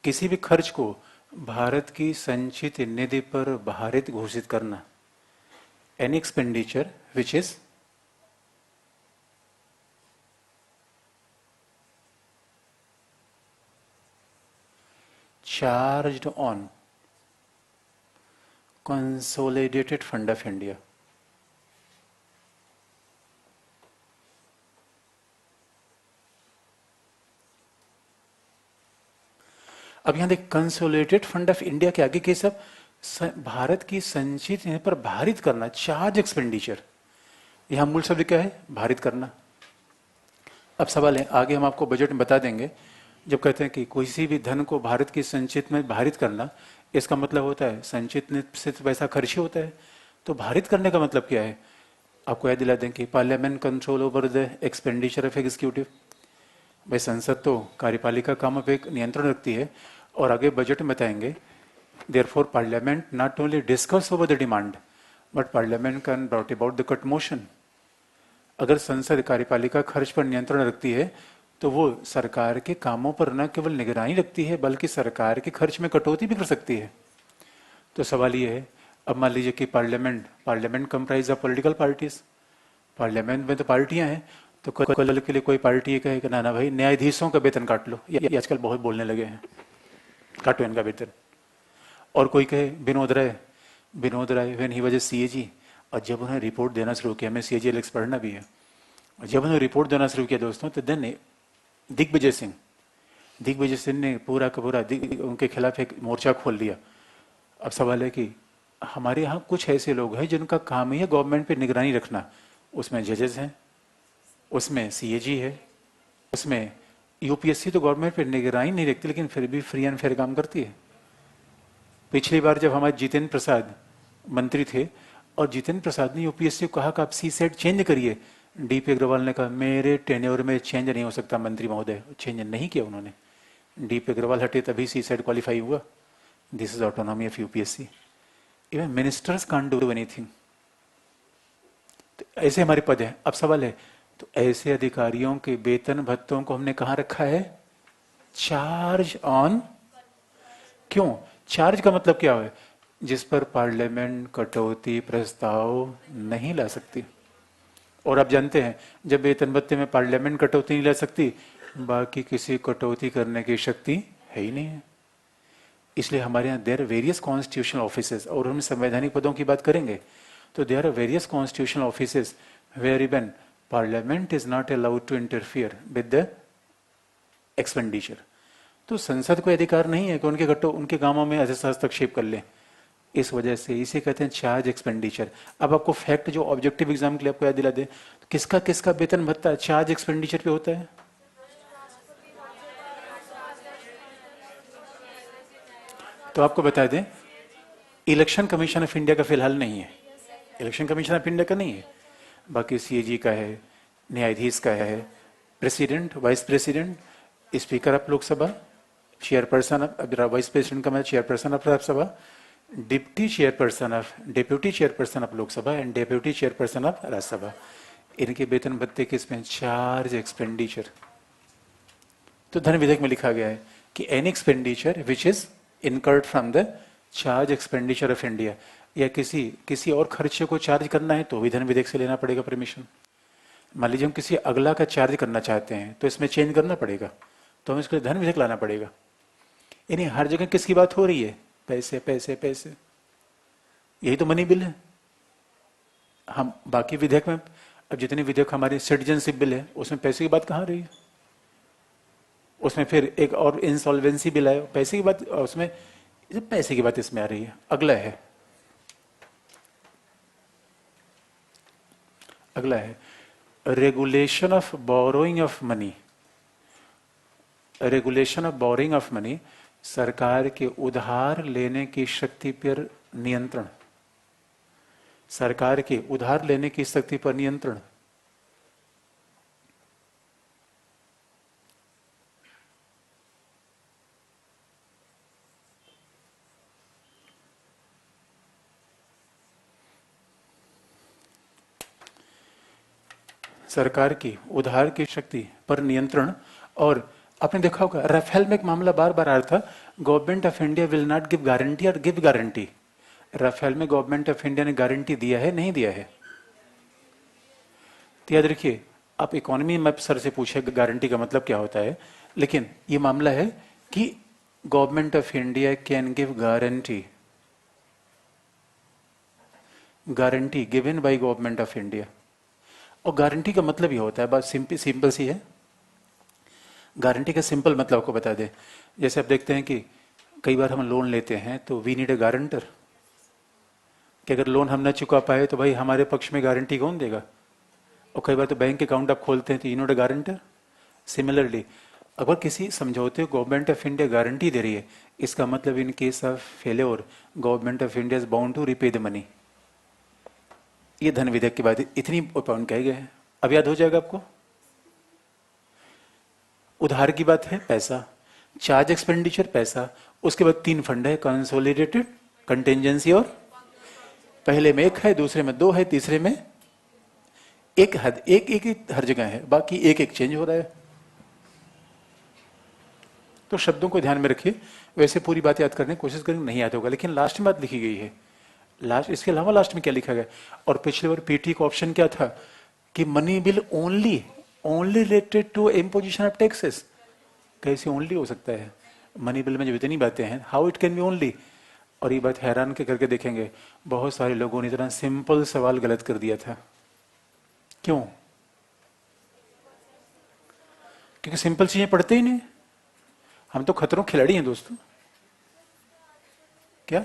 किसी भी खर्च को भारत की संचित निधि पर भारित घोषित करना, any expenditure which is charged on consolidated fund of India. अब यहां देख, कंसोलिडेटेड फंड ऑफ इंडिया के आगे के सब भारत की संचित निधि पर भारित करना, चार्ज एक्सपेंडिचर। यहां मूल शब्द क्या है? भारित करना। अब सवाल है, आगे हम आपको बजट में बता देंगे, जब कहते हैं कि किसी भी धन को भारत की संचित में भारित करना, इसका मतलब होता है संचित से तो पैसा खर्च ही होता है। तो भारित करने का मतलब क्या है? आपको याद दिला दें कि parliament control over the expenditure of executive. भाई संसद तो कार्यपालिका कामों पर नियंत्रण रखती है, और आगे बजट में बताएंगे therefore parliament not only discuss over the demand but parliament can brought about the cut motion. अगर संसद कार्यपालिका खर्च पर नियंत्रण रखती है तो वो सरकार के कामों पर न केवल निगरानी रखती है बल्कि सरकार के खर्च में कटौती भी कर सकती है। तो सवाल ये है, अब मान लीजिए कि parliament comprise of political parties, parliament में तो पार्टियां हैं, तो कल के लिए कोई पार्टी कहे कि ना ना भाई न्यायाधीशों का वेतन काट लो, ये आजकल बहुत बोलने लगे हैं, काटो इनका वेतन। और कोई कहे Vinod Rai when he was a CAG, और जब उन्हें रिपोर्ट देना शुरू किया, हमें सीएजी पढ़ना भी है, जब उन्होंने रिपोर्ट देना शुरू किया दोस्तों, तो देन दिग्विजय सिंह ने पूरा का पूरा उनके खिलाफ एक मोर्चा खोल दिया। अब सवाल है कि हमारे यहाँ कुछ ऐसे लोग हैं जिनका काम ही है गवर्नमेंट पे निगरानी रखना, उसमें जजेस हैं, उसमें सीएजी है, उसमें यूपीएससी तो गवर्नमेंट पे निगरानी नहीं रखती लेकिन फिर भी फ्री एंड फेयर काम करती है। पिछली बार जब हमारे जितेंद्र प्रसाद मंत्री थे और जितेंद्र प्रसाद ने यूपीएससी को कहा कि आप सी सेट चेंज करिए, डीपी अग्रवाल ने कहा मेरे टेन्योर में चेंज नहीं हो सकता मंत्री महोदय, चेंज नहीं किया उन्होंने। डीपी अग्रवाल हटे तभी सी सेट क्वालिफाई हुआ। This is autonomy of UPSC. Even ministers can't do anything. तो ऐसे हमारे पद है। अब सवाल है, तो ऐसे अधिकारियों के वेतन भत्तों को हमने कहा रखा है? Charge on. क्यों? चार्ज का मतलब क्या है? जिस पर पार्लियामेंट कटौती प्रस्ताव नहीं ला सकती। और आप जानते हैं जब वेतन भत्ते में पार्लियामेंट कटौती नहीं ला सकती, बाकी किसी कटौती करने की शक्ति है ही नहीं है। इसलिए हमारे यहाँ देयर वेरियस कॉन्स्टिट्यूशनल ऑफिसेस, और हम संवैधानिक पदों की बात करेंगे तो there are various constitutional offices where even parliament is not allowed to interfere with the expenditure. तो संसद को अधिकार नहीं है कि उनके कामों में हस्तक्षेप कर ले। इस वजह से इसे कहते हैं चार्ज एक्सपेंडिचर। अब आपको फैक्ट जो ऑब्जेक्टिव एग्जाम के लिए आपको याद दिला दे, तो किसका किसका वेतन भत्ता चार्ज एक्सपेंडिचर पे होता है? तो आपको बता दें, इलेक्शन कमीशन ऑफ इंडिया का फिलहाल नहीं है, इलेक्शन कमीशन ऑफ इंडिया का नहीं है, बाकी सीएजी का है, न्यायाधीश का है, president, vice president, speaker of Lok Sabha, chairperson of vice president का मतलब chairperson of Rajya Sabha, deputy chairperson of Lok Sabha and deputy chairperson of Rajya Sabha. इनके वेतन भत्ते किसमें? Charge expenditure. तो धन विधेयक में लिखा गया है कि any expenditure which is incurred from the charge expenditure of India, या किसी और खर्चे को चार्ज करना है तो भी धन विधेयक से लेना पड़ेगा परमिशन। मान लीजिए हम किसी अगला का चार्ज करना चाहते हैं तो इसमें चेंज करना पड़ेगा, तो हमें इसके लिए धन विधेयक लाना पड़ेगा। यानी हर जगह किसकी बात हो रही है? पैसे पैसे पैसे, यही तो मनी बिल है। हम बाकी विधेयक में, अब जितने विधेयक हमारे सिटीजनशिप बिल है उसमें पैसे की बात कहाँ रही है? उसमें फिर एक और इंसॉल्वेंसी बिल है, पैसे की बात, उसमें पैसे की बात इसमें आ रही है। अगला है regulation of borrowing of money. Regulation of borrowing of money, सरकार के उधार लेने की शक्ति पर नियंत्रण, सरकार के उधार लेने की शक्ति पर नियंत्रण। सरकार की उधार की शक्ति पर नियंत्रण और आपने देखा होगा राफेल में एक मामला बार बार आ रहा था, government of India will not give guarantee और गिव गारंटी। राफेल में गवर्नमेंट ऑफ इंडिया ने गारंटी दिया है, नहीं दिया है? तो याद रखिए, आप इकोनॉमी में सर से पूछे गारंटी का मतलब क्या होता है, लेकिन ये मामला है कि government of India can give guarantee, guarantee given by government of India. और गारंटी का मतलब ये होता है, बात सिंपल सी है। गारंटी का सिंपल मतलब आपको बता दें, जैसे आप देखते हैं कि कई बार हम लोन लेते हैं तो वी नीड ए गारंटर, कि अगर लोन हम ना चुका पाए तो भाई हमारे पक्ष में गारंटी कौन देगा। और कई बार तो बैंक अकाउंट आप खोलते हैं तो you need a guarantor. Similarly अगर किसी समझौते को गवर्नमेंट ऑफ इंडिया गारंटी दे रही है, इसका मतलब in case of failure government of India is bound to repay the money. ये धन विधेयक की बात, इतनी पॉइंट कहे गए हैं, अब याद हो जाएगा आपको। उधार की बात है पैसा, चार्ज एक्सपेंडिचर पैसा, उसके बाद 3 फंड है, कंसोलिडेटेड, कंटेंजेंसी और पहले में 1 है, दूसरे में 2 है, तीसरे में एक ही हर जगह है, बाकी एक चेंज हो रहा है। तो शब्दों को ध्यान में रखिए, वैसे पूरी बात याद करने की कोशिश करेंगे, नहीं याद होगा, लेकिन लास्ट में बात लिखी गई है। लास्ट, इसके अलावा लास्ट में क्या लिखा गया, और पिछले बार पीटी का ऑप्शन क्या था कि money bill only related to imposition of taxes. कैसे ओनली हो सकता है? मनी बिल में जब इतनी बातें हैं, how it can be only. और ये बात हैरान के करके देखेंगे, बहुत सारे लोगों ने इतना सिंपल सवाल गलत कर दिया था। क्यों? क्योंकि सिंपल चीजें पढ़ते ही नहीं। हम तो खतरों खिलाड़ी हैं दोस्तों। क्या?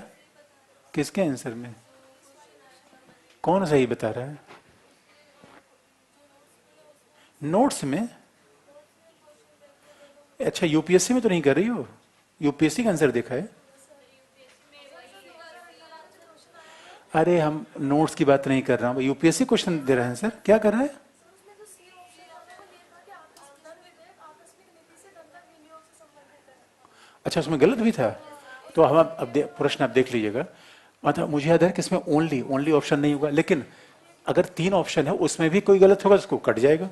किसके आंसर में? कौन सही बता रहा है? नोट्स में? अच्छा, यूपीएससी में तो नहीं कर रही हो? यूपीएससी का आंसर देखा है? अरे हम नोट्स की बात नहीं कर रहा हूं, यूपीएससी क्वेश्चन दे रहे हैं सर। क्या कर रहा है? अच्छा, उसमें गलत भी था। तो हम अब प्रश्न आप देख लीजिएगा। मतलब मुझे याद है कि इसमें ओनली ऑप्शन नहीं होगा, लेकिन अगर 3 ऑप्शन है उसमें भी कोई गलत होगा उसको कट जाएगा।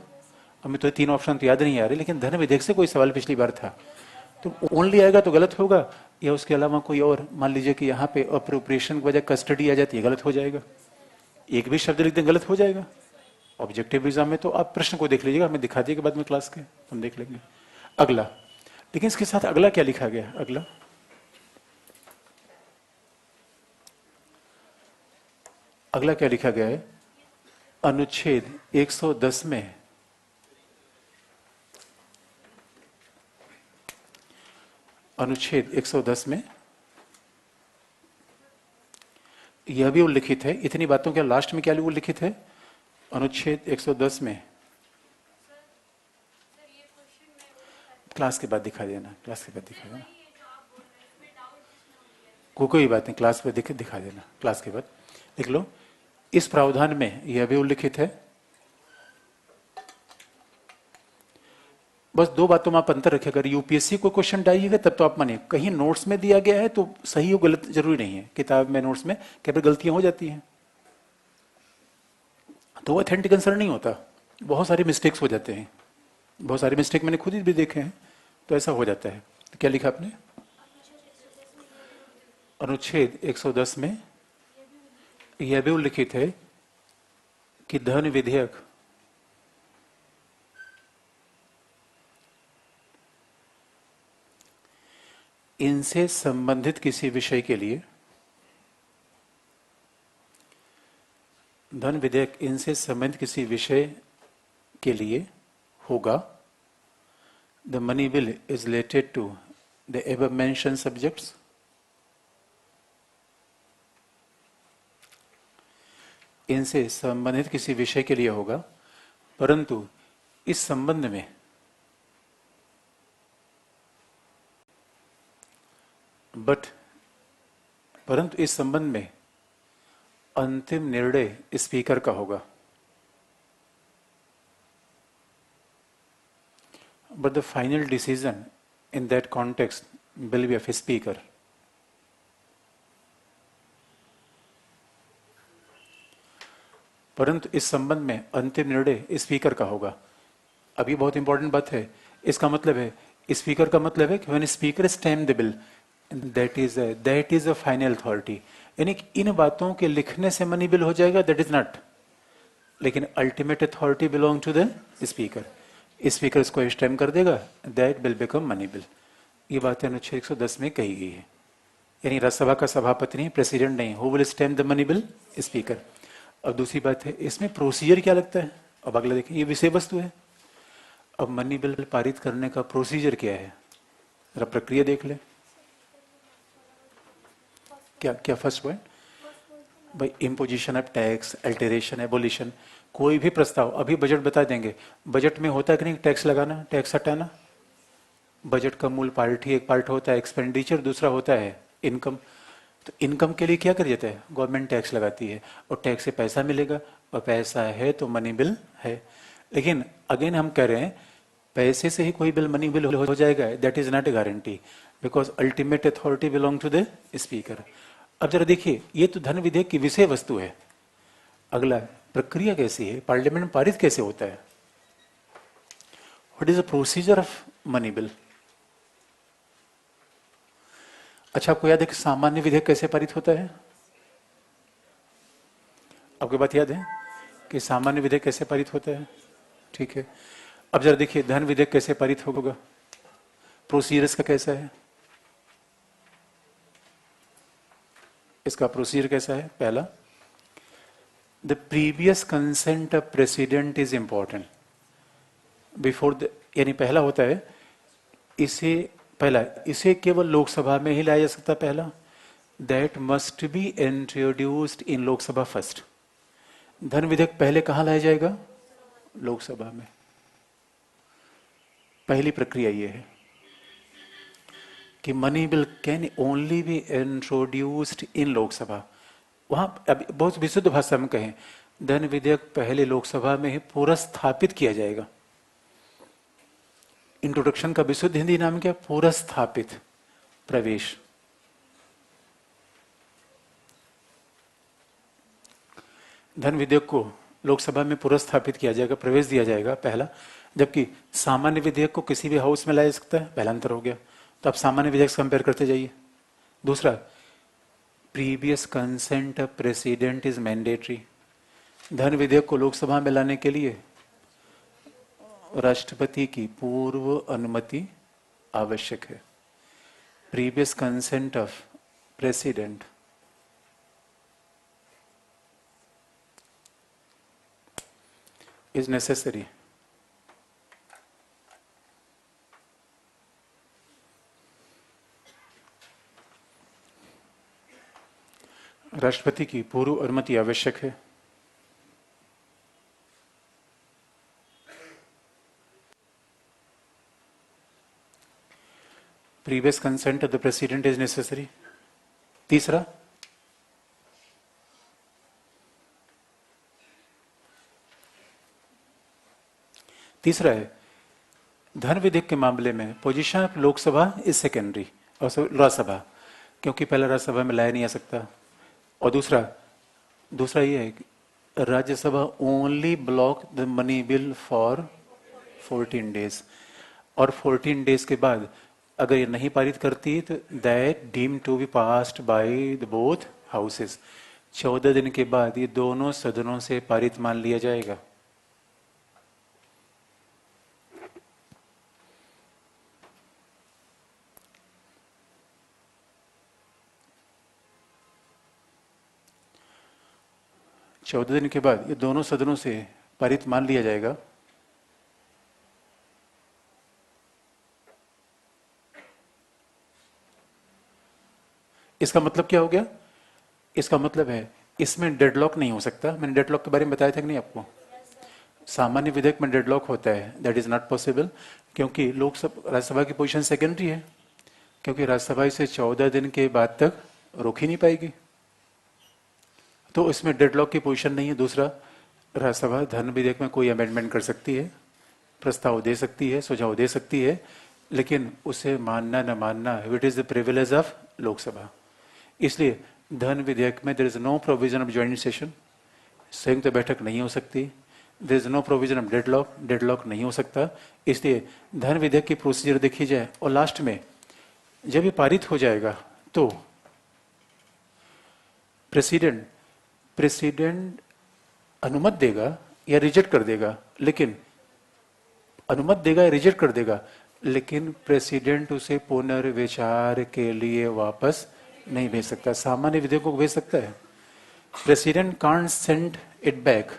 हमें तो 3 ऑप्शन तो याद नहीं आ रहे, लेकिन धन विधेयक से कोई सवाल पिछली बार था, तो ओनली आएगा तो गलत होगा, या उसके अलावा कोई और, मान लीजिए कि यहाँ पे अप्रोप्रिएशन की वजह कस्टडी आ जाती है, गलत हो जाएगा। एक भी शब्द लिख दें गलत हो जाएगा। ऑब्जेक्टिव एग्जाम में तो आप प्रश्न को देख लीजिएगा, हमें दिखा दिएगा बाद में क्लास के, हम देख लेंगे। अगला, लेकिन इसके साथ अगला क्या लिखा गया? अगला क्या लिखा गया है? अनुच्छेद 110 में अनुच्छेद 110 में यह भी उल्लिखित है, इतनी बातों के लास्ट में क्या उल्लिखित है? अनुच्छेद 110 में, क्लास के बाद दिखा देना, कोई बात नहीं, क्लास पे दिखा देना, क्लास के बाद लिख लो। इस प्रावधान में यह भी उल्लिखित है, बस 2 बातों में आप अंतर रखें। अगर यूपीएससी को क्वेश्चन डालिएगा तब तो आप मानिए, कहीं नोट्स में दिया गया है तो सही हो गलत जरूरी नहीं है, किताब में नोट्स में कई बार गलतियां हो जाती हैं, तो ऑथेंटिक आंसर नहीं होता, बहुत सारे मिस्टेक्स हो जाते हैं। बहुत सारे मिस्टेक मैंने खुद ही भी देखे हैं, तो ऐसा हो जाता है। तो क्या लिखा आपने? अनुच्छेद 110 में यह भी उल्लिखित है कि धन विधेयक इनसे संबंधित किसी विषय के लिए, धन विधेयक इनसे संबंधित किसी विषय के लिए होगा। The money bill is related to the above mention subjects. इनसे संबंधित किसी विषय के लिए होगा, परंतु इस संबंध में परंतु इस संबंध में अंतिम निर्णय स्पीकर का होगा। But the final decision in that context will be of speaker. परंतु इस संबंध में अंतिम निर्णय स्पीकर का होगा। अब ये बहुत इंपॉर्टेंट बात है। इसका मतलब है स्पीकर का मतलब है कि when speaker stamp the bill that is a final authority, यानी कि इन बातों के लिखने से मनी बिल हो जाएगा, दैट इज नॉट, लेकिन ultimate authority belong to the speaker. Speaker इसको स्टैम्प कर देगा, that bill become money bill. ये बातें अनुच्छेद 110 में कही गई है। यानी राज्यसभा का सभापति नहीं, प्रेसिडेंट नहीं, who will stamp the money bill? Speaker. अब दूसरी बात है, इसमें प्रोसीजर क्या लगता है? अब अगला देखें, ये विषय वस्तु है। अब मनी बिल पारित करने का प्रोसीजर क्या है, जरा प्रक्रिया देख ले। क्या क्या फर्स्ट पॉइंट भाई? Imposition of tax, alteration, abolition, कोई भी प्रस्ताव, अभी बजट बता देंगे, बजट में होता है कि नहीं टैक्स लगाना, टैक्स हटाना। बजट का मूल पार्ट ही एक पार्ट होता है एक्सपेंडिचर, दूसरा होता है इनकम। तो इनकम के लिए क्या कर जाता है? गवर्नमेंट टैक्स लगाती है, और टैक्स से पैसा मिलेगा, और पैसा है तो मनी बिल है। लेकिन अगेन हम कह रहे हैं, पैसे से ही कोई बिल मनी बिल हो जाएगा, that is not a guarantee, because ultimate authority belong to the speaker. अब जरा देखिए, ये तो धन विधेयक की विषय वस्तु है। अगला, प्रक्रिया कैसी है, पार्लियामेंट में पारित कैसे होता है? What is the procedure of money bill? अच्छा, आपको याद है कि सामान्य विधेयक कैसे पारित होता है? आपको बात याद है कि सामान्य विधेयक कैसे पारित होता है? ठीक है। अब जरा देखिए, धन विधेयक कैसे पारित होगा, प्रोसीजर इसका कैसा है? इसका प्रोसीजर कैसा है? पहला, the previous consent of president is important before the, यानी पहला होता है इसे केवल लोकसभा में ही लाया जा सकता। पहला, that must be introduced in Lok Sabha first. धन विधेयक पहले कहां लाया जाएगा? लोकसभा में। पहली प्रक्रिया यह है कि money bill can only be introduced in Lok Sabha. वहां अब बहुत विशुद्ध भाषा में कहें, धन विधेयक पहले लोकसभा में ही पूरा स्थापित किया जाएगा। इंट्रोडक्शन का विशुद्ध हिंदी नाम क्या? पूरा स्थापित, प्रवेश। धन विधेयक को लोकसभा में पूरा स्थापित किया जाएगा, प्रवेश दिया जाएगा, पहला। जबकि सामान्य विधेयक को किसी भी हाउस में लाया जा सकता है, पहला अंतर हो गया। तो आप सामान्य विधेयक से कंपेयर करते जाइए। दूसरा, previous consent of president is mandatory. धन विधेयक को लोकसभा में लाने के लिए राष्ट्रपति की पूर्व अनुमति आवश्यक है। Previous consent of president is necessary. राष्ट्रपति की पूर्व अनुमति आवश्यक है। Previous consent of the president is necessary. तीसरा, है धन विधेयक के मामले में position of Lok Sabha is secondary, और राज्यसभा, क्योंकि पहला राज्यसभा में लाया नहीं आ सकता। और दूसरा ये है कि Rajya Sabha only block the money bill for 14 days, और 14 डेज के बाद अगर ये नहीं पारित करती तो that deem to be passed by the both houses. 14 दिन के बाद ये दोनों सदनों से पारित मान लिया जाएगा। चौदह दिन के बाद ये दोनों सदनों से पारित मान लिया जाएगा। इसका मतलब क्या हो गया? इसका मतलब है इसमें डेडलॉक नहीं हो सकता। मैंने डेडलॉक के बारे में बताया था कि नहीं आपको? सामान्य विधेयक में डेडलॉक होता है, दैट इज नॉट पॉसिबल, क्योंकि लोकसभा राज्यसभा की पोजीशन सेकेंडरी है, क्योंकि राज्यसभा इसे 14 दिन के बाद तक रोक ही नहीं पाएगी, तो इसमें डेडलॉक की पोजीशन नहीं है। दूसरा, राज्यसभा धन विधेयक में कोई अमेंडमेंट कर सकती है, प्रस्ताव दे सकती है, सुझाव दे सकती है, लेकिन उसे मानना न मानना it is the privilege of Lok Sabha. इसलिए धन विधेयक में there is no provision of joint session, संयुक्त बैठक नहीं हो सकती। There is no provision of deadlock, deadlock नहीं हो सकता। इसलिए धन विधेयक की प्रोसीजर देखी जाए और लास्ट में जब ये पारित हो जाएगा तो प्रेसिडेंट प्रेसिडेंट अनुमत देगा या रिजेक्ट कर देगा, लेकिन अनुमत देगा या रिजेक्ट कर देगा, लेकिन प्रेसिडेंट उसे पुनर्विचार के लिए वापस नहीं भेज सकता। सामान्य विधेयकों को भेज सकता है, president can't send it back.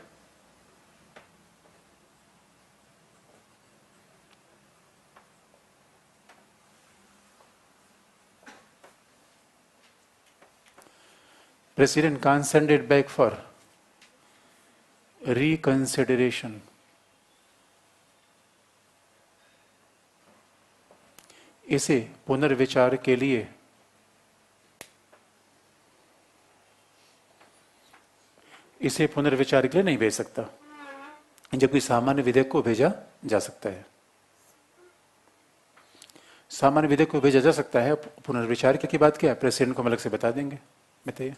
President can't send it back for reconsideration. इसे पुनर्विचार के लिए नहीं भेज सकता, जबकि सामान्य विधेयक को भेजा जा सकता है। सामान्य विधेयक को भेजा जा सकता है, पुनर्विचार की बात क्या है, प्रेसिडेंट को हम अलग से बता देंगे। बताइए।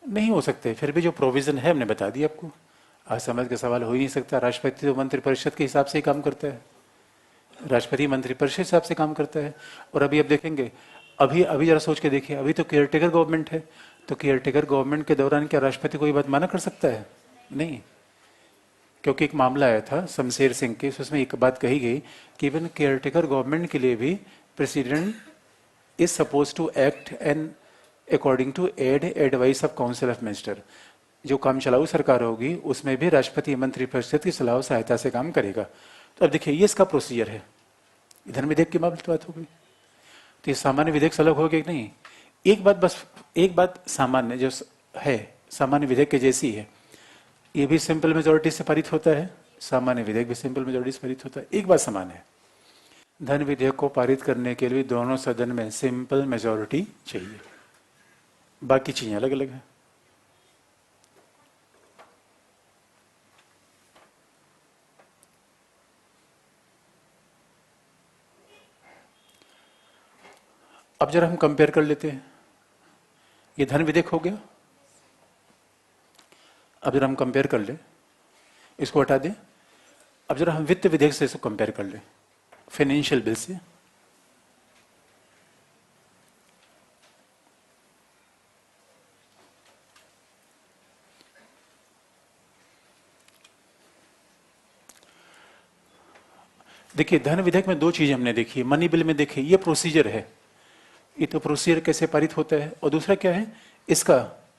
नहीं हो सकते, फिर भी जो प्रोविजन है हमने बता दिया आपको। असहमत का सवाल हो ही नहीं सकता। राष्ट्रपति तो मंत्रिपरिषद के हिसाब से ही काम करता है, राष्ट्रपति मंत्रिपरिषद के हिसाब से काम करता है। और अभी अब देखेंगे, अभी अभी जरा सोच के देखिए, अभी तो केयरटेकर गवर्नमेंट है, तो केयरटेकर गवर्नमेंट के दौरान क्या राष्ट्रपति कोई बात माना कर सकता है? नहीं, क्योंकि एक मामला आया था शमशेर सिंह के, उसमें एक बात कही गई कि इवन केयरटेकर गवर्नमेंट के लिए भी president is suppose to act and according to advice of council of minister. जो काम चलाऊ सरकार होगी उसमें भी राष्ट्रपति मंत्रिपरिषद की सलाह सहायता से काम करेगा। तो अब देखिए, ये इसका प्रोसीजर है। धन विधेयक की बात हो गई, तो ये सामान्य विधेयक से अलग हो गया कि नहीं? एक बात सामान्य जो है, सामान्य विधेयक के जैसी है, ये भी सिंपल मेजोरिटी से पारित होता है, सामान्य विधेयक भी सिंपल मेजोरिटी से पारित होता है। एक बात समान है, धन विधेयक को पारित करने के लिए दोनों सदन में सिंपल मेजोरिटी चाहिए, बाकी चीजें अलग अलग हैं। अब जरा हम कंपेयर कर लेते हैं, ये धन विधेयक हो गया। अब जरा हम कंपेयर कर ले, इसको हटा दें। अब जरा हम वित्त विधेयक से इसको कंपेयर कर ले, फाइनेंशियल बिल से। देखिए, धन विधेयक में दो चीजें हमने देखी, मनी बिल में देखिए ये प्रोसीजर है, ये तो प्रोसीजर कैसे पारित होता है, और दूसरा क्या है, इसका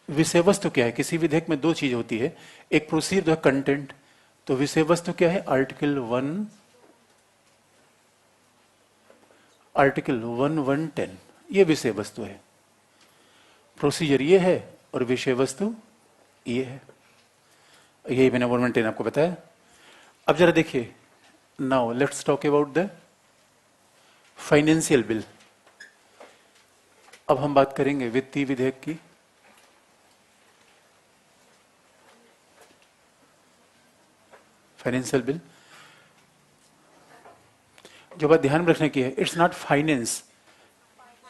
विषय वस्तु क्या है। किसी विधेयक में दो चीज होती है, एक प्रोसीजर है कंटेंट, तो विषय वस्तु क्या है, आर्टिकल 110 ये विषय वस्तु है, प्रोसीजर ये है और विषय वस्तु ये है। यही मैंने 110 आपको बताया। अब जरा देखिए, now let's talk about the financial bill. अब हम बात करेंगे वित्तीय विधेयक की। फाइनेंशियल बिल, जो बात ध्यान में रखने की है, इट्स नॉट फाइनेंस।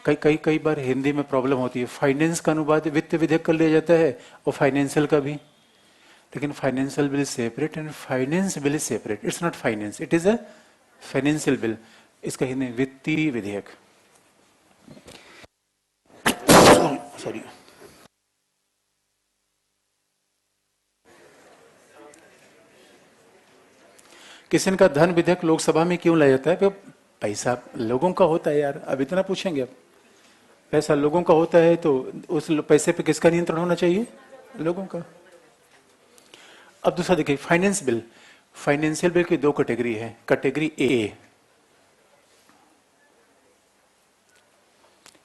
कई बार हिंदी में प्रॉब्लम होती है, फाइनेंस का अनुवाद वित्त विधेयक कर लिया जाता है और फाइनेंशियल का भी, लेकिन financial bill is separate and finance bill is separate. It's not finance, it is a financial bill. इसका हिंदी वित्तीय विधेयक। सॉरी, किसी ने कहा धन विधेयक लोकसभा में क्यों लाया जाता है? पैसा लोगों का होता है यार, अब इतना पूछेंगे आप। पैसा लोगों का होता है तो उस पैसे पे किसका नियंत्रण होना चाहिए? लोगों का। अब दूसरा देखिए, फाइनेंस बिल। फाइनेंशियल बिल की दो कैटेगरी है, कैटेगरी ए,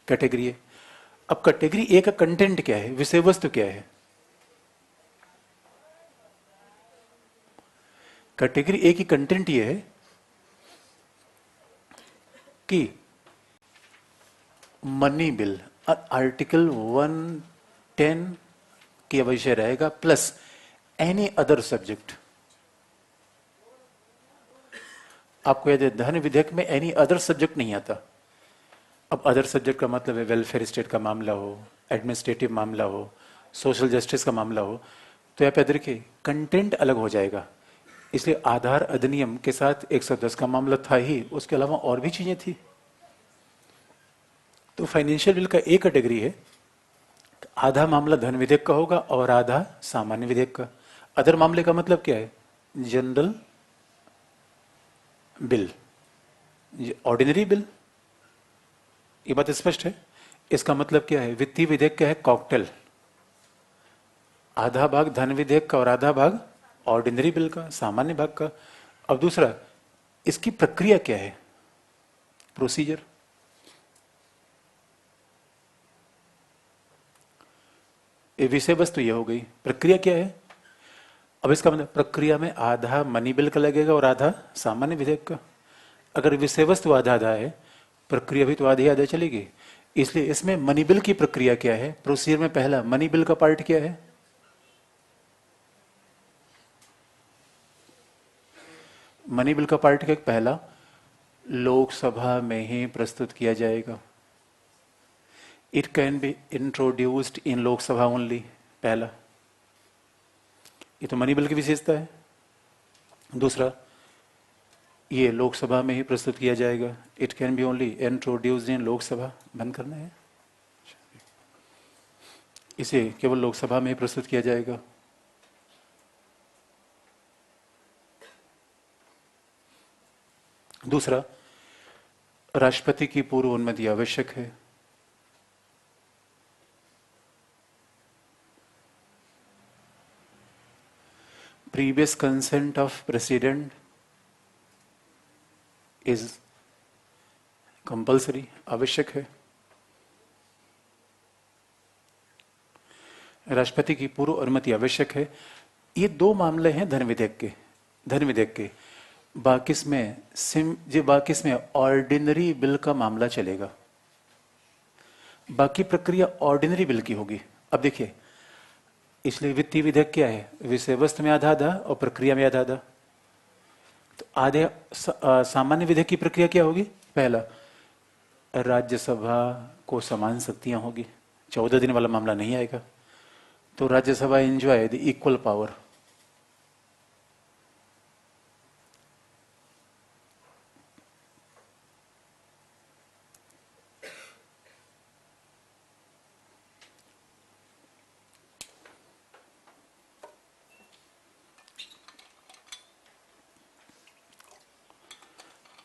कैटेगरी ए। अब कैटेगरी ए का कंटेंट क्या है, विषय वस्तु क्या है? कैटेगरी ए की कंटेंट ये है कि मनी बिल आर्टिकल 110 की विषय रहेगा, प्लस एनी अदर सब्जेक्ट। आपको याद है, धन विधेयक में एनी अदर सब्जेक्ट नहीं आता, अब अदर सब्जेक्ट का मतलब है वेलफेयर स्टेट का मामला हो, एडमिनिस्ट्रेटिव मामला हो, सोशल जस्टिस का मामला हो, तो यहाँ पे देखिए कंटेंट अलग हो जाएगा। इसलिए आधार अधिनियम के साथ 110 का मामला था ही, उसके अलावा और भी चीजें थी। तो फाइनेंशियल बिल का एक कैटेगरी है, आधा मामला धन विधेयक का होगा और आधा सामान्य विधेयक का। अदर मामले का मतलब क्या है? General bill, ordinary bill. ये बात स्पष्ट है। इसका मतलब क्या है? वित्तीय विधेयक क्या है? कॉकटेल, आधा भाग धन विधेयक का और आधा भाग ऑर्डिनरी बिल का, सामान्य भाग का। अब दूसरा, इसकी प्रक्रिया क्या है? प्रोसीजर। ये विषय वस्तु ये हो गई, प्रक्रिया क्या है? अब इसका मतलब प्रक्रिया में आधा मनी बिल का लगेगा और आधा सामान्य विधेयक का। अगर विषय वस्तु आधा आधा है, प्रक्रिया भी तो आधी आधा चलेगी। इसलिए इसमें मनी बिल की प्रक्रिया क्या है? प्रोसीजर में पहला मनी बिल का पार्ट क्या है? मनी बिल का पार्ट क्या? पहला लोकसभा में ही प्रस्तुत किया जाएगा। It can be introduced in Lok Sabha only, पहला। ये तो मनी बिल की विशेषता है। दूसरा, ये लोकसभा में ही प्रस्तुत किया जाएगा। It can be only introduced in Lok Sabha. बंद करना है, इसे केवल लोकसभा में ही प्रस्तुत किया जाएगा। दूसरा, राष्ट्रपति की पूर्व अनुमति आवश्यक है। Previous consent of president is compulsory, आवश्यक है। राष्ट्रपति की पूर्व अनुमति आवश्यक है। ये दो मामले हैं धन विधेयक के। बाकी इसमें ऑर्डिनरी बिल का मामला चलेगा। बाकी प्रक्रिया ऑर्डिनरी बिल की होगी। अब देखिए, इसलिए वित्तीय विधेयक क्या है? विषय वस्तु में आधा आधा और प्रक्रिया में आधा आधा। तो आधे सामान्य विधेयक की प्रक्रिया क्या होगी? पहला, राज्यसभा को समान शक्तियां होगी, 14 दिन वाला मामला नहीं आएगा। तो Rajya Sabha enjoy the equal power.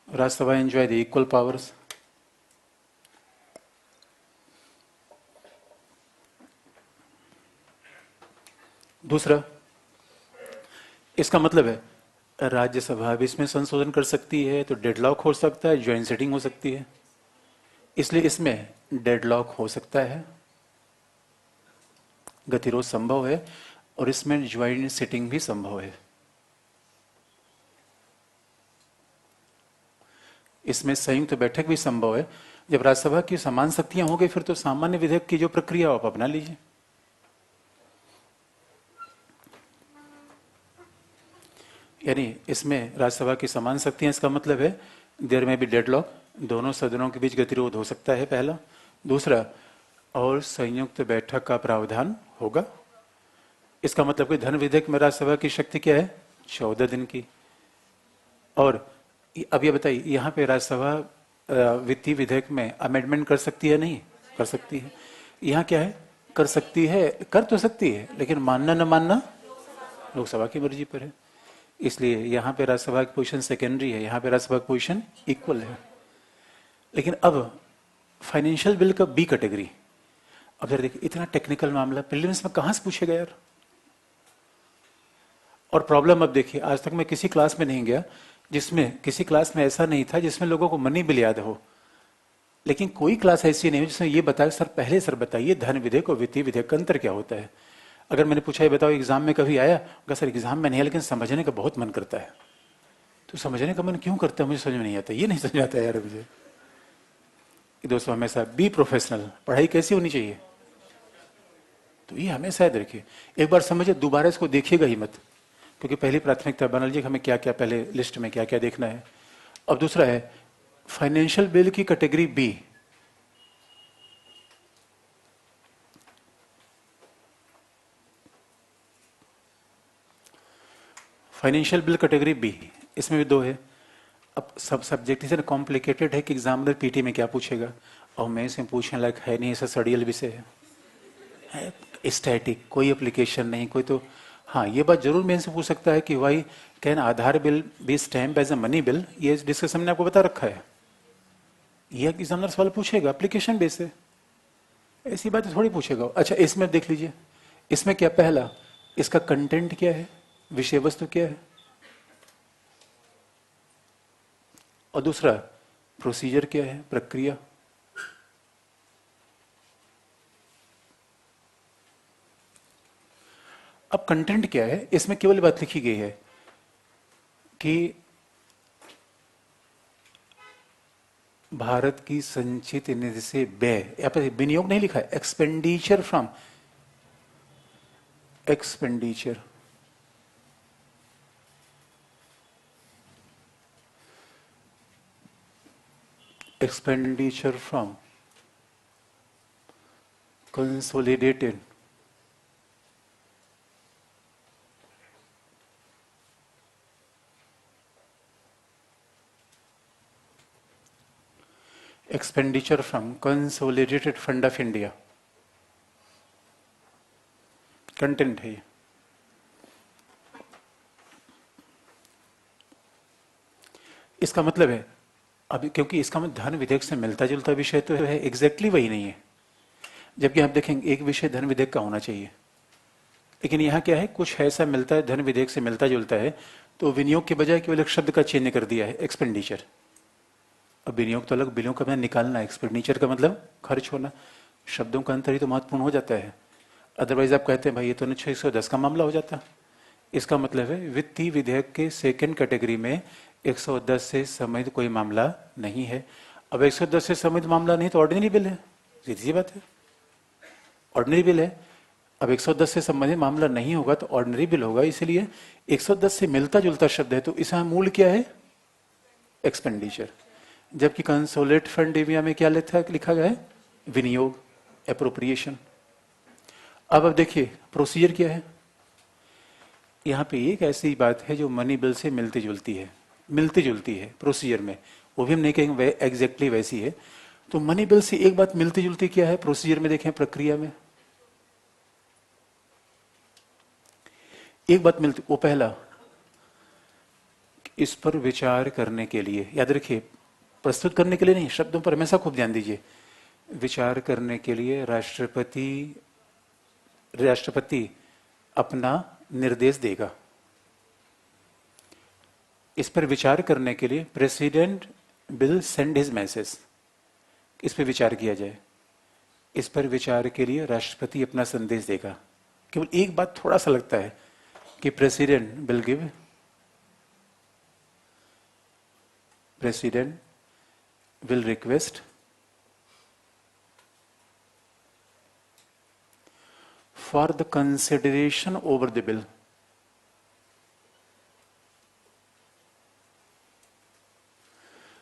Rajya Sabha enjoy the equal powers. दूसरा, इसका मतलब है राज्यसभा भी इसमें संशोधन कर सकती है, तो डेडलॉक हो सकता है, ज्वाइंट सिटिंग हो सकती है। इसलिए इसमें डेडलॉक हो सकता है, गतिरोध संभव है, और इसमें ज्वाइंट सिटिंग भी संभव है। इसमें संयुक्त बैठक भी संभव है। जब राज्यसभा की समान शक्तियां हो गई, फिर तो सामान्य विधेयक की जो प्रक्रिया आप अपना लीजिए। यानी इसमें राज्यसभा की समान शक्तियां, इसका मतलब है देयर में भी डेडलॉक, दोनों सदनों के बीच गतिरोध हो सकता है, पहला। दूसरा, और संयुक्त बैठक का प्रावधान होगा। इसका मतलब कि धन विधेयक में राज्यसभा की शक्ति क्या है? 14 दिन की। और अब ये बताइए, यहाँ पे राज्यसभा वित्तीय विधेयक में अमेंडमेंट कर सकती है? नहीं कर सकती है। यहाँ क्या है? कर सकती है, कर तो सकती है, लेकिन मानना न मानना लोकसभा की मर्जी पर है। इसलिए यहाँ पे राज्यसभा की पोजीशन सेकेंडरी है, यहाँ पे राज्यसभा की पोजीशन इक्वल है। लेकिन अब फाइनेंशियल बिल का बी कैटेगरी। अब जरा देखिए, इतना टेक्निकल मामला प्रीलिम्स में कहां से पूछेगा यार? और प्रॉब्लम, अब देखिए, आज तक मैं किसी क्लास में नहीं गया जिसमें, किसी क्लास में ऐसा नहीं था जिसमें लोगों को मनी बिल याद हो। लेकिन कोई क्लास ऐसी नहीं हो जिसमें ये बताया सर पहले सर बताइए धन विधेयक और वित्तीय विधेयक का अंतर क्या होता है। अगर मैंने पूछा ये बताओ एग्जाम में कभी आया, होगा सर एग्जाम में नहीं है लेकिन समझने का बहुत मन करता है। तो समझने का मन क्यों करता है मुझे समझ में नहीं आता, ये नहीं समझ आता यार मुझे। दोस्तों हमेशा बी प्रोफेशनल, पढ़ाई कैसी होनी चाहिए, तो ये हमेशा याद रखिए। एक बार समझे, दोबारा इसको देखिएगा ही मत, क्योंकि पहली प्राथमिकता बना लीजिए हमें क्या क्या पहले लिस्ट में क्या क्या देखना है। अब दूसरा है फाइनेंशियल बिल की category B, financial bill category B, इसमें भी दो है। अब सब सब्जेक्ट इतना कॉम्प्लिकेटेड है कि एग्जामिनर पीटी में क्या पूछेगा, और मैं इसमें पूछने लायक है नहीं, ऐसा सड़ियल विषय है, स्टैटिक, कोई एप्लीकेशन नहीं कोई। तो हाँ, ये बात जरूर मैं इनसे पूछ सकता है कि why can Aadhaar bill be stamp as a money bill, ये डिस्कशन ने आपको बता रखा है, ये एग्जामिनर सवाल पूछेगा एप्लीकेशन बेस से, ऐसी बात थोड़ी पूछेगा। अच्छा, इसमें देख लीजिए, इसमें क्या, पहला इसका कंटेंट क्या है, विषय वस्तु क्या है, और दूसरा प्रोसीजर क्या है, प्रक्रिया। अब कंटेंट क्या है, इसमें केवल बात लिखी गई है कि भारत की संचित निधि से व्यय, यहां पर विनियोग नहीं लिखा है, expenditure from, expenditure, expenditure from consolidated expenditure from consolidated fund of India, content है ये। इसका मतलब है, अभी क्योंकि इसका मतलब धन विधेयक से मिलता जुलता विषय तो है, एग्जैक्टली वही नहीं है, जबकि आप देखेंगे एक विषय धन विधेयक का होना चाहिए, लेकिन यहाँ क्या है, कुछ ऐसा मिलता है धन विधेयक से मिलता जुलता है, तो विनियोग के बजाय केवल एक शब्द का चेंज कर दिया है, एक्सपेंडिचर। अब विनियोग तो अलग, बिलों का मैं निकालना, एक्सपेंडिचर का मतलब खर्च होना, शब्दों का अंतर ही तो महत्वपूर्ण हो जाता है। अदरवाइज आप कहते हैं भाई ये तो 110 का मामला हो जाता। इसका मतलब है वित्तीय विधेयक के सेकंड कैटेगरी में 110 से संबंधित कोई मामला नहीं है। अब 110 से संबंधित मामला नहीं तो ऑर्डिनरी बिल है, सीधी सी बात है, ऑर्डिनरी बिल है। अब 110 से संबंधित मामला नहीं होगा तो ऑर्डिनरी बिल होगा, इसलिए 110 से मिलता जुलता शब्द है, तो इसका मूल क्या है, एक्सपेंडिचर। जबकि कंसोलिडेटेड फंड इंडिया में क्या लिखा गया है, विनियोग, एप्रोप्रिएशन। अब देखिए प्रोसीजर क्या है, यहाँ पे एक ऐसी बात है जो मनी बिल से मिलती जुलती है, मिलती जुलती है प्रोसीजर में, वो भी हम नहीं कहेंगे एग्जैक्टली वैसी है। तो मनी बिल से एक बात मिलती जुलती क्या है प्रोसीजर में, देखें प्रक्रिया में एक बात मिलती, वो पहला, इस पर विचार करने के लिए, याद रखिए प्रस्तुत करने के लिए नहीं, शब्दों पर हमेशा खूब ध्यान दीजिए, विचार करने के लिए राष्ट्रपति अपना निर्देश देगा। इस पर विचार करने के लिए president will send his message, इस पर विचार किया जाए। इस पर विचार के लिए राष्ट्रपति अपना संदेश देगा। केवल एक बात थोड़ा सा लगता है कि president will give, president will request for the consideration over the bill.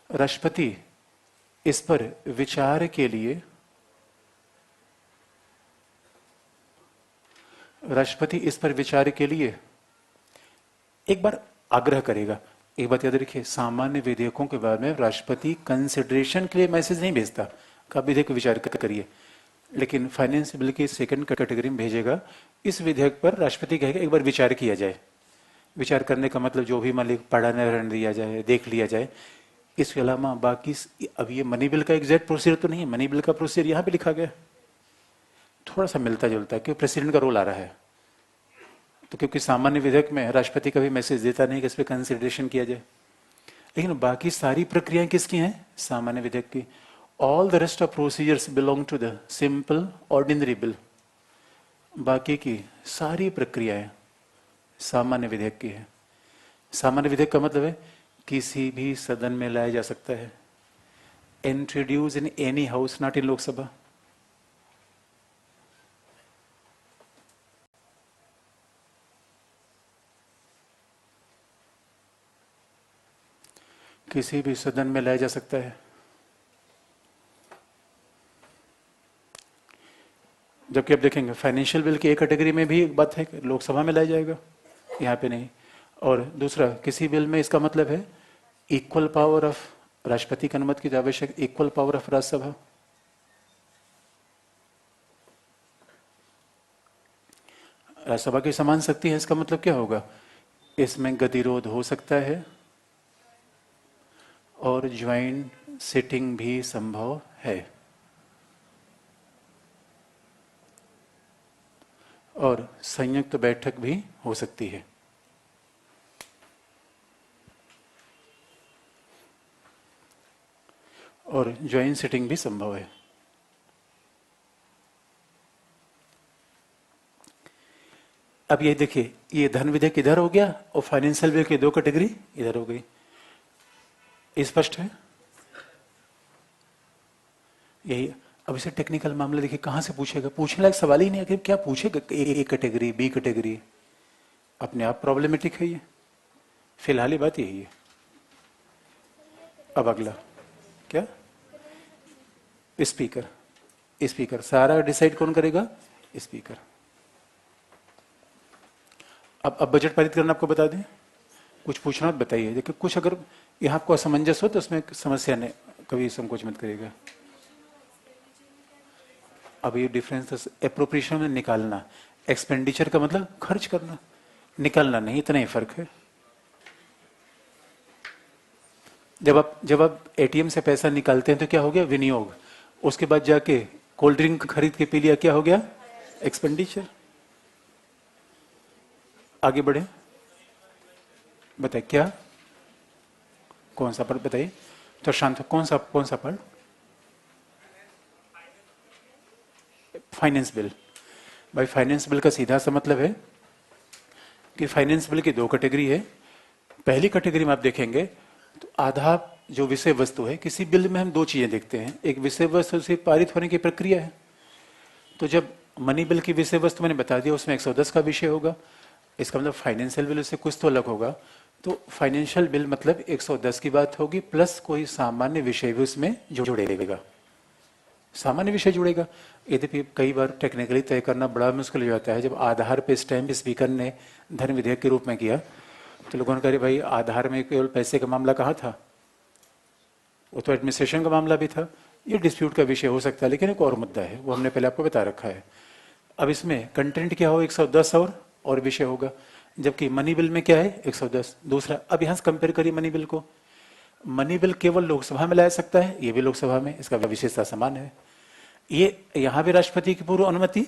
राष्ट्रपति इस पर विचार के लिए, राष्ट्रपति इस पर विचार के लिए एक बार आग्रह करेगा। एक बात याद रखिए, सामान्य विधेयकों के बारे में राष्ट्रपति कंसिडरेशन के लिए मैसेज नहीं भेजता कि आप विधेयक विचार करिए, लेकिन फाइनेंस बिल की सेकंड कैटेगरी में भेजेगा, इस विधेयक पर राष्ट्रपति कहेगा एक बार विचार किया जाए। विचार करने का मतलब जो भी मालिक पढ़ाने रहने दिया जाए, देख लिया जाए। इसके अलावा बाकी, अब ये मनी बिल का एग्जैक्ट प्रोसीजर तो नहीं है, मनी बिल का प्रोसीजर यहाँ पे लिखा गया, थोड़ा सा मिलता जुलता है क्योंकि प्रेसिडेंट का रोल आ रहा है। तो क्योंकि सामान्य विधेयक में राष्ट्रपति कभी मैसेज देता नहीं कि इस पर कंसिडरेशन किया जाए, लेकिन बाकी सारी प्रक्रियाएं किसकी हैं, सामान्य विधेयक की। All the rest of procedures belong to the simple ordinary bill. बाकी की सारी प्रक्रियाएं सामान्य विधेयक की है। सामान्य विधेयक का मतलब है किसी भी सदन में लाया जा सकता है, introduce in any house, not in Lok Sabha. किसी भी सदन में लाया जा सकता है। जबकि आप देखेंगे फाइनेंशियल बिल की एक कैटेगरी में भी एक बात है कि लोकसभा में लाया जाएगा, यहाँ पे नहीं। और दूसरा, किसी बिल में इसका मतलब है इक्वल पावर ऑफ राष्ट्रपति की अनुमति की आवश्यक, equal power of Rajya Sabha. Rajya Sabha की समान शक्ति है, इसका मतलब क्या होगा, इसमें गतिरोध हो सकता है और ज्वाइंट सिटिंग भी संभव है, और संयुक्त बैठक भी हो सकती है। और ज्वाइंट सिटिंग भी संभव है। अब ये देखिए, ये धन विधेयक इधर हो गया और फाइनेंशियल बिल की दो कैटेगरी इधर हो गई। स्पष्ट है? यही। अब इसे टेक्निकल मामला देखिए कहां से पूछेगा, पूछने लायक सवाल ही नहीं है कि क्या पूछेगा, ए कैटेगरी, बी कैटेगरी, अपने आप प्रॉब्लमेटिक है ये। फिलहाल ही बात यही है। अब अगला क्या, स्पीकर। स्पीकर सारा डिसाइड कौन करेगा, स्पीकर। अब बजट पारित करना आपको बता दें, कुछ पूछना तो बताइए। देखिए कुछ अगर यहाँ आपको असमंजस हो तो उसमें समस्या नहीं, कभी संकोच मत करिएगा। अब ये डिफरेंस एप्रोप्रिएशन में निकालना, एक्सपेंडिचर का मतलब खर्च करना, निकालना नहीं, इतना ही फर्क है। जब आप एटीएम से पैसा निकालते हैं तो क्या हो गया, विनियोग। उसके बाद जाके कोल्ड ड्रिंक खरीद के पी लिया, क्या हो गया, एक्सपेंडिचर। आगे बढ़े, बताइए क्या, कौन सा पद बताइए तो शांत, कौन सा पद, फाइनेंस बिल। भाई फाइनेंस बिल का सीधा सा मतलब है कि फाइनेंस बिल की दो कैटेगरी है। पहली कैटेगरी में आप देखेंगे तो आधा जो विषय वस्तु है, किसी बिल में हम दो चीजें देखते हैं, एक विषय वस्तु से पारित होने की प्रक्रिया है। तो जब मनी बिल की विषय वस्तु मैंने बता दिया, उसमें 110 का विषय होगा, इसका मतलब फाइनेंशियल बिल से कुछ तो अलग होगा। तो फाइनेंशियल बिल मतलब 110 की बात होगी प्लस कोई सामान्य विषय भी उसमें जुड़ेगा, सामान्य विषय जुड़ेगा। यद्यपि कई बार टेक्निकली तय करना बड़ा मुश्किल हो जाता है। जब आधार पे स्टैम्प स्पीकर ने धन विधेयक के रूप में किया तो लोगों ने कहा भाई आधार में केवल पैसे का मामला कहाँ था, वो तो एडमिनिस्ट्रेशन का मामला भी था। ये डिस्प्यूट का विषय हो सकता है, लेकिन एक और मुद्दा है, वो हमने पहले आपको बता रखा है। अब इसमें कंटेंट क्या हो, 110 और विषय होगा, जबकि मनी बिल में क्या है, 110। दूसरा, अब यहां से कंपेयर करिए मनी बिल को। मनी बिल केवल लोकसभा में लाया सकता है, ये भी लोकसभा में, इसका विशेषता समान है। ये यहां भी राष्ट्रपति की पूर्व अनुमति,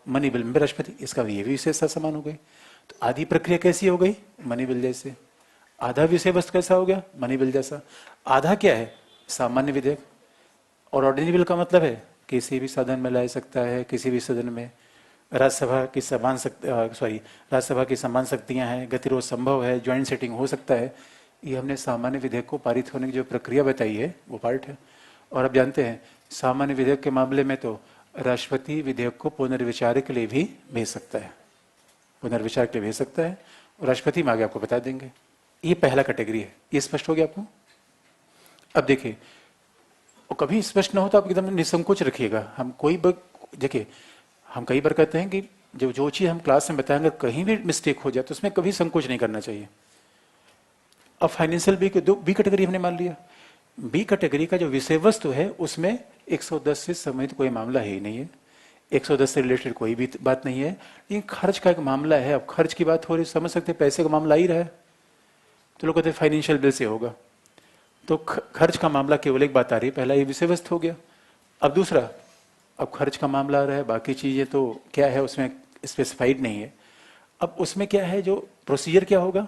मनी बिल में भी राष्ट्रपति, इसका ये भी विशेषता समान हो गई। तो आधी प्रक्रिया कैसी हो गई, मनी बिल जैसे। आधा विषय वस्तु कैसा हो गया, मनी बिल जैसा। आधा क्या है, सामान्य विधेयक। और ऑर्डिनरी बिल का मतलब है किसी भी सदन में ला सकता है, किसी भी सदन में। राज्यसभा की राज्यसभा की समान शक्तियां हैं, गतिरोध संभव है, ज्वाइंट सेटिंग हो सकता है। ये हमने सामान्य विधेयक को पारित होने की जो प्रक्रिया बताई है वो पार्ट है। और अब जानते हैं सामान्य विधेयक के मामले में तो राष्ट्रपति विधेयक को पुनर्विचार के लिए भी भेज सकता है, पुनर्विचार के लिए भेज सकता है, और राष्ट्रपति में आगे आपको बता देंगे। ये पहला कैटेगरी है। ये स्पष्ट हो गया आपको? अब देखिए, और कभी स्पष्ट ना हो तो आप एकदम निसंकोच रखिएगा। हम देखिए, हम कई बार कहते हैं कि जो चीज हम क्लास में बताएंगे कहीं भी मिस्टेक हो जाए तो उसमें कभी संकोच नहीं करना चाहिए। अब फाइनेंशियल बी कैटेगरी हमने मान लिया। बी कैटेगरी का जो विषय वस्तु है उसमें 110 से संबंधित कोई मामला है ही नहीं है, 110 से रिलेटेड कोई भी बात नहीं है। लेकिन खर्च का एक मामला है। अब खर्च की बात हो रही, समझ सकते पैसे का मामला ही रहा है, तो लोग कहते हैं फाइनेंशियल बिल से होगा। तो खर्च का मामला केवल एक बात आ रही है, पहला ये विषय वस्तु हो गया। अब दूसरा, अब खर्च का मामला आ रहा है, बाकी चीजें तो क्या है उसमें स्पेसिफाइड नहीं है। अब उसमें क्या है, जो प्रोसीजर क्या होगा,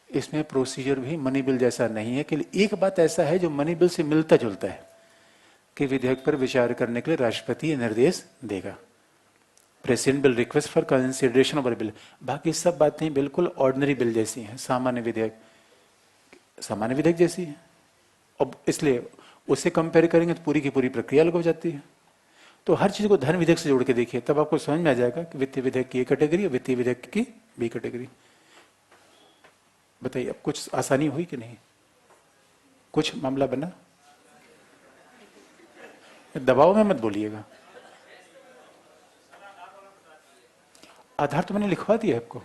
इसमें प्रोसीजर भी मनी बिल जैसा नहीं है। कि एक बात ऐसा है जो मनी बिल से मिलता जुलता है कि विधेयक पर विचार करने के लिए राष्ट्रपति निर्देश देगा, president bill request for consideration of bill. बाकी सब बातें बिल्कुल ऑर्डिनरी बिल जैसी हैं, सामान्य विधेयक जैसी है। अब इसलिए उससे कंपेयर करेंगे तो पूरी की पूरी प्रक्रिया अलग हो जाती है। तो हर चीज को धन विधेयक से जोड़ के देखिए, तब आपको समझ में आ जाएगा कि वित्तीय विधेयक की ए कैटेगरी और वित्तीय विधेयक की बी कैटेगरी। बताइए, अब कुछ आसानी हुई कि नहीं, कुछ मामला बना? दबाव में मत बोलिएगा। आधार तो मैंने लिखवा दिया आपको।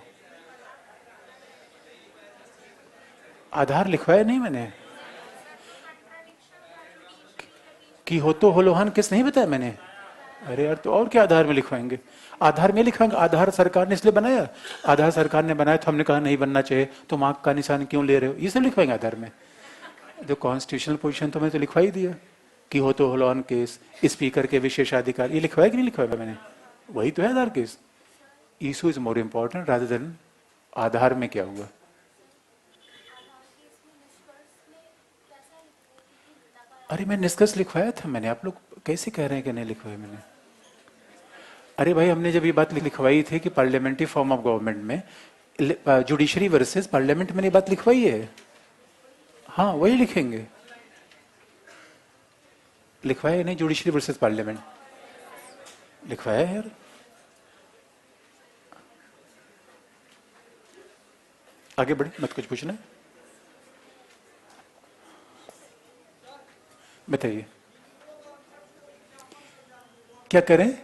आधार लिखवाया नहीं मैंने, कि हो तो होलोहान किस नहीं बताया मैंने। अरे यार, तो और क्या आधार में लिखवाएंगे? आधार में लिखवाएंगे? आधार सरकार ने इसलिए बनाया, आधार सरकार ने बनाया तो हमने कहा नहीं बनना चाहिए, तुम आंख का निशान क्यों ले रहे हो, ये सब लिखवाएंगे आधार में? जो कॉन्स्टिट्यूशनल पोजीशन तो मैंने तो लिखवा ही दिया कि हो तो होलोहान केस, स्पीकर के विशेषाधिकार, ये लिखवाया कि नहीं लिखवाया मैंने? वही तो है Aadhaar case. Issue is more important rather than Aadhaar में क्या हुआ। अरे मैं निष्कर्ष लिखवाया था मैंने, आप लोग कैसे कह रहे हैं कि नहीं लिखवाया मैंने? अरे भाई, हमने जब ये बात लिखवाई थी कि पार्लियामेंट्री फॉर्म ऑफ गवर्नमेंट में जुडिशरी वर्सेस पार्लियामेंट, मैंने बात लिखवाई है। हाँ, वही लिखेंगे। लिखवाया है नहीं, जुडिशरी वर्सेस पार्लियामेंट लिखवाया है यार। आगे बढ़े, मत कुछ पूछना, बताइए क्या करें।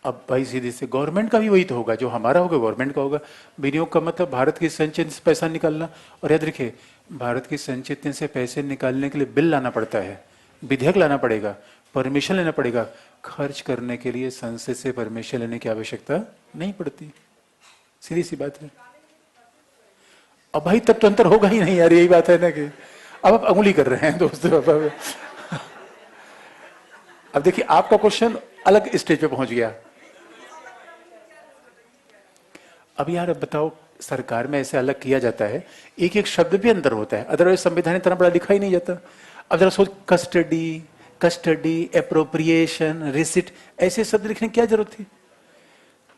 अब भाई सीधे से गवर्नमेंट का भी वही तो होगा, जो हमारा होगा गवर्नमेंट का होगा। विनियोग का मतलब भारत की संचित से पैसा निकालना। और याद रखिए, भारत की संचित से पैसे निकालने के लिए बिल लाना पड़ता है, विधेयक लाना पड़ेगा, परमिशन लेना पड़ेगा। खर्च करने के लिए संसद से परमिशन लेने की आवश्यकता नहीं पड़ती, सीधी सी बात है। अब भाई तब तो अंतर होगा ही नहीं यार, यही बात है ना कि अब आप अंगुली कर रहे हैं दोस्तों। अब देखिए, आपका क्वेश्चन अलग स्टेज पे पहुंच गया। अब यार अब बताओ, सरकार में ऐसे अलग किया जाता है, एक एक शब्द भी अंदर होता है, अदरवाइज संविधान इतना बड़ा लिखा ही नहीं जाता। अब जरा सोच, कस्टडी, कस्टडी, एप्रोप्रिएशन, रिसिट, ऐसे शब्द लिखने की क्या जरूरत थी?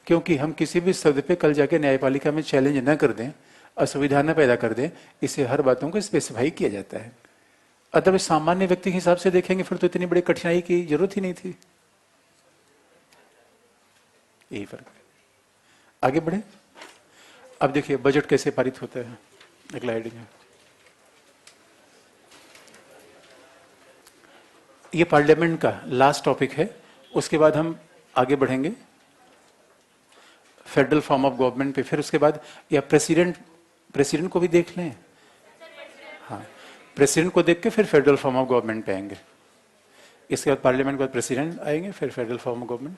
क्योंकि हम किसी भी शब्द पे कल जाके न्यायपालिका में चैलेंज न कर दें, असुविधा न पैदा कर दें, इससे हर बातों को स्पेसिफाई किया जाता है। अदरवाइज सामान्य व्यक्ति के हिसाब से देखेंगे फिर तो इतनी बड़ी कठिनाई की जरूरत ही नहीं थी। यही फर्क है। आगे बढ़े। अब देखिए बजट कैसे पारित होता है, अगला हेडिंग है। ये पार्लियामेंट का लास्ट टॉपिक है, उसके बाद हम आगे बढ़ेंगे फेडरल फॉर्म ऑफ गवर्नमेंट पे। फिर उसके बाद या प्रेसिडेंट को भी देख लें। हाँ, प्रेसिडेंट को देख के फिर फेडरल फॉर्म ऑफ गवर्नमेंट पे आएंगे। इसके बाद पार्लियामेंट के बाद प्रेसिडेंट आएंगे, फिर फेडरल फॉर्म ऑफ गवर्नमेंट।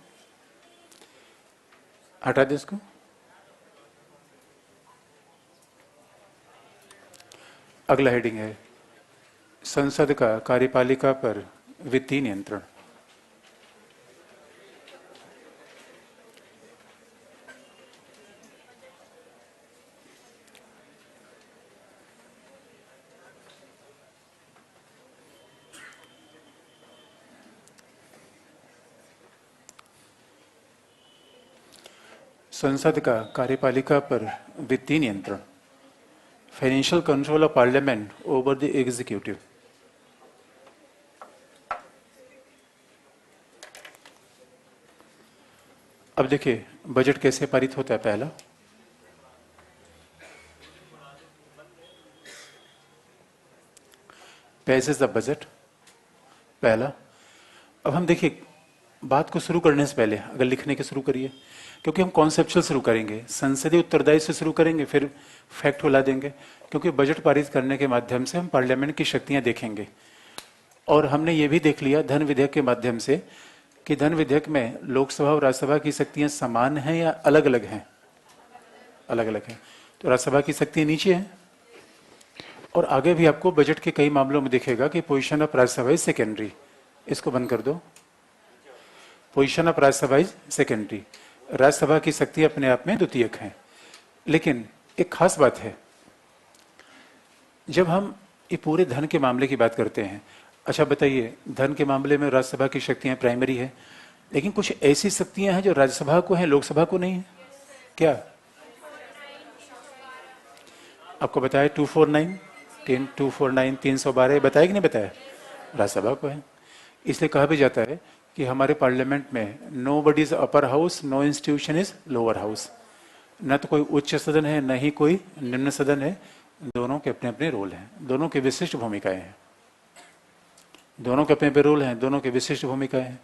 हटा दें इसको। अगला हेडिंग है संसद का कार्यपालिका पर वित्तीय नियंत्रण। संसद का कार्यपालिका पर वित्तीय नियंत्रण, financial control of parliament over the executive. अब देखिए बजट कैसे पारित होता है। पहला, पैसेज ऑफ बजट, पहला। अब हम देखिए बात को शुरू करने से पहले अगर लिखने के शुरू करिए, क्योंकि हम कॉन्सेप्चुअल शुरू करेंगे, संसदीय उत्तरदायित्व से शुरू करेंगे, फिर फैक्ट को ला देंगे। क्योंकि बजट पारित करने के माध्यम से हम पार्लियामेंट की शक्तियां देखेंगे। और हमने ये भी देख लिया धन विधेयक के माध्यम से कि धन विधेयक में लोकसभा और राज्यसभा की शक्तियां समान हैं या अलग अलग हैं? अलग अलग हैं। तो राज्यसभा की शक्तियां नीचे हैं। और आगे भी आपको बजट के कई मामलों में दिखेगा कि position of Rajya Sabha is secondary. इसको बंद कर दो। Position of Rajya Sabha is secondary. Rajya Sabha की शक्ति अपने आप में द्वितीयक है। लेकिन एक खास बात है, जब हम ये पूरे धन के मामले की बात करते हैं, अच्छा बताइए, धन के मामले में राज्यसभा की शक्तियां प्राइमरी है, लेकिन कुछ ऐसी शक्तियां हैं जो राज्यसभा को हैं, लोकसभा को नहीं है। क्या आपको बताया? 249, 249, 312 बताया कि नहीं बताया? राज्यसभा को है। इसलिए कहा भी जाता है कि हमारे पार्लियामेंट में nobody is upper house, no institution is lower house. न तो कोई उच्च सदन है, न ही कोई निम्न सदन है। दोनों के अपने अपने रोल हैं, दोनों की विशिष्ट भूमिकाएं हैं। दोनों के अपने अपने रोल हैं, दोनों की विशिष्ट भूमिकाएं हैं।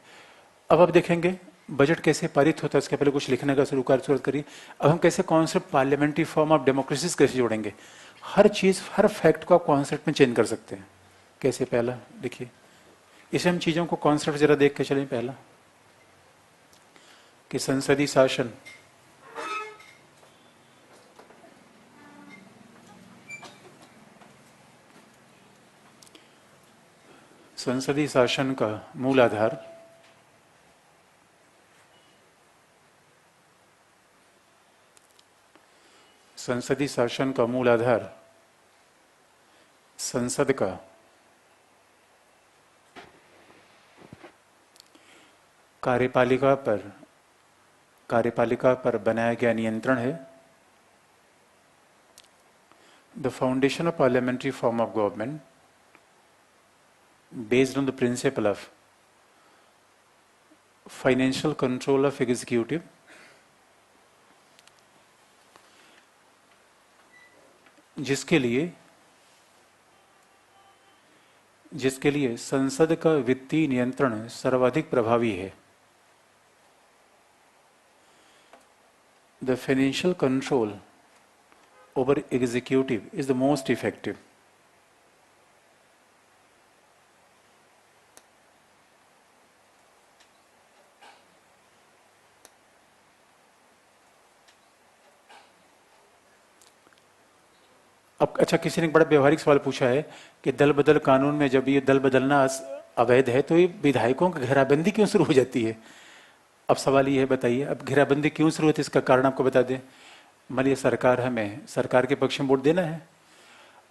अब आप देखेंगे बजट कैसे पारित होता है उसके पहले कुछ लिखने का शुरुआत करिए। अब हम कैसे concept parliamentary form of democracy कैसे जोड़ेंगे, हर चीज हर फैक्ट को आप कॉन्सेप्ट में चेंज कर सकते हैं। कैसे, पहला देखिए, इसे हम चीजों को कॉन्सेप्ट जरा देख के चलें। पहला कि संसदीय शासन संसदीय शासन का मूल आधार संसदीय शासन का मूल आधार संसद का कार्यपालिका पर बनाया गया नियंत्रण है। The foundation of parliamentary form of government based on the principle of financial control of executive, जिसके लिए संसद का वित्तीय नियंत्रण सर्वाधिक प्रभावी है। The financial control over executive is the most effective. अब अच्छा, किसी ने एक बड़ा व्यवहारिक सवाल पूछा है कि दल बदल कानून में जब ये दल बदलना अवैध है तो ये विधायकों की घेराबंदी क्यों शुरू हो जाती है। अब सवाल ये है, बताइए अब घेराबंदी क्यों शुरू होती है, इसका कारण आपको बता दें। मान लीजिए सरकार के पक्ष में वोट देना है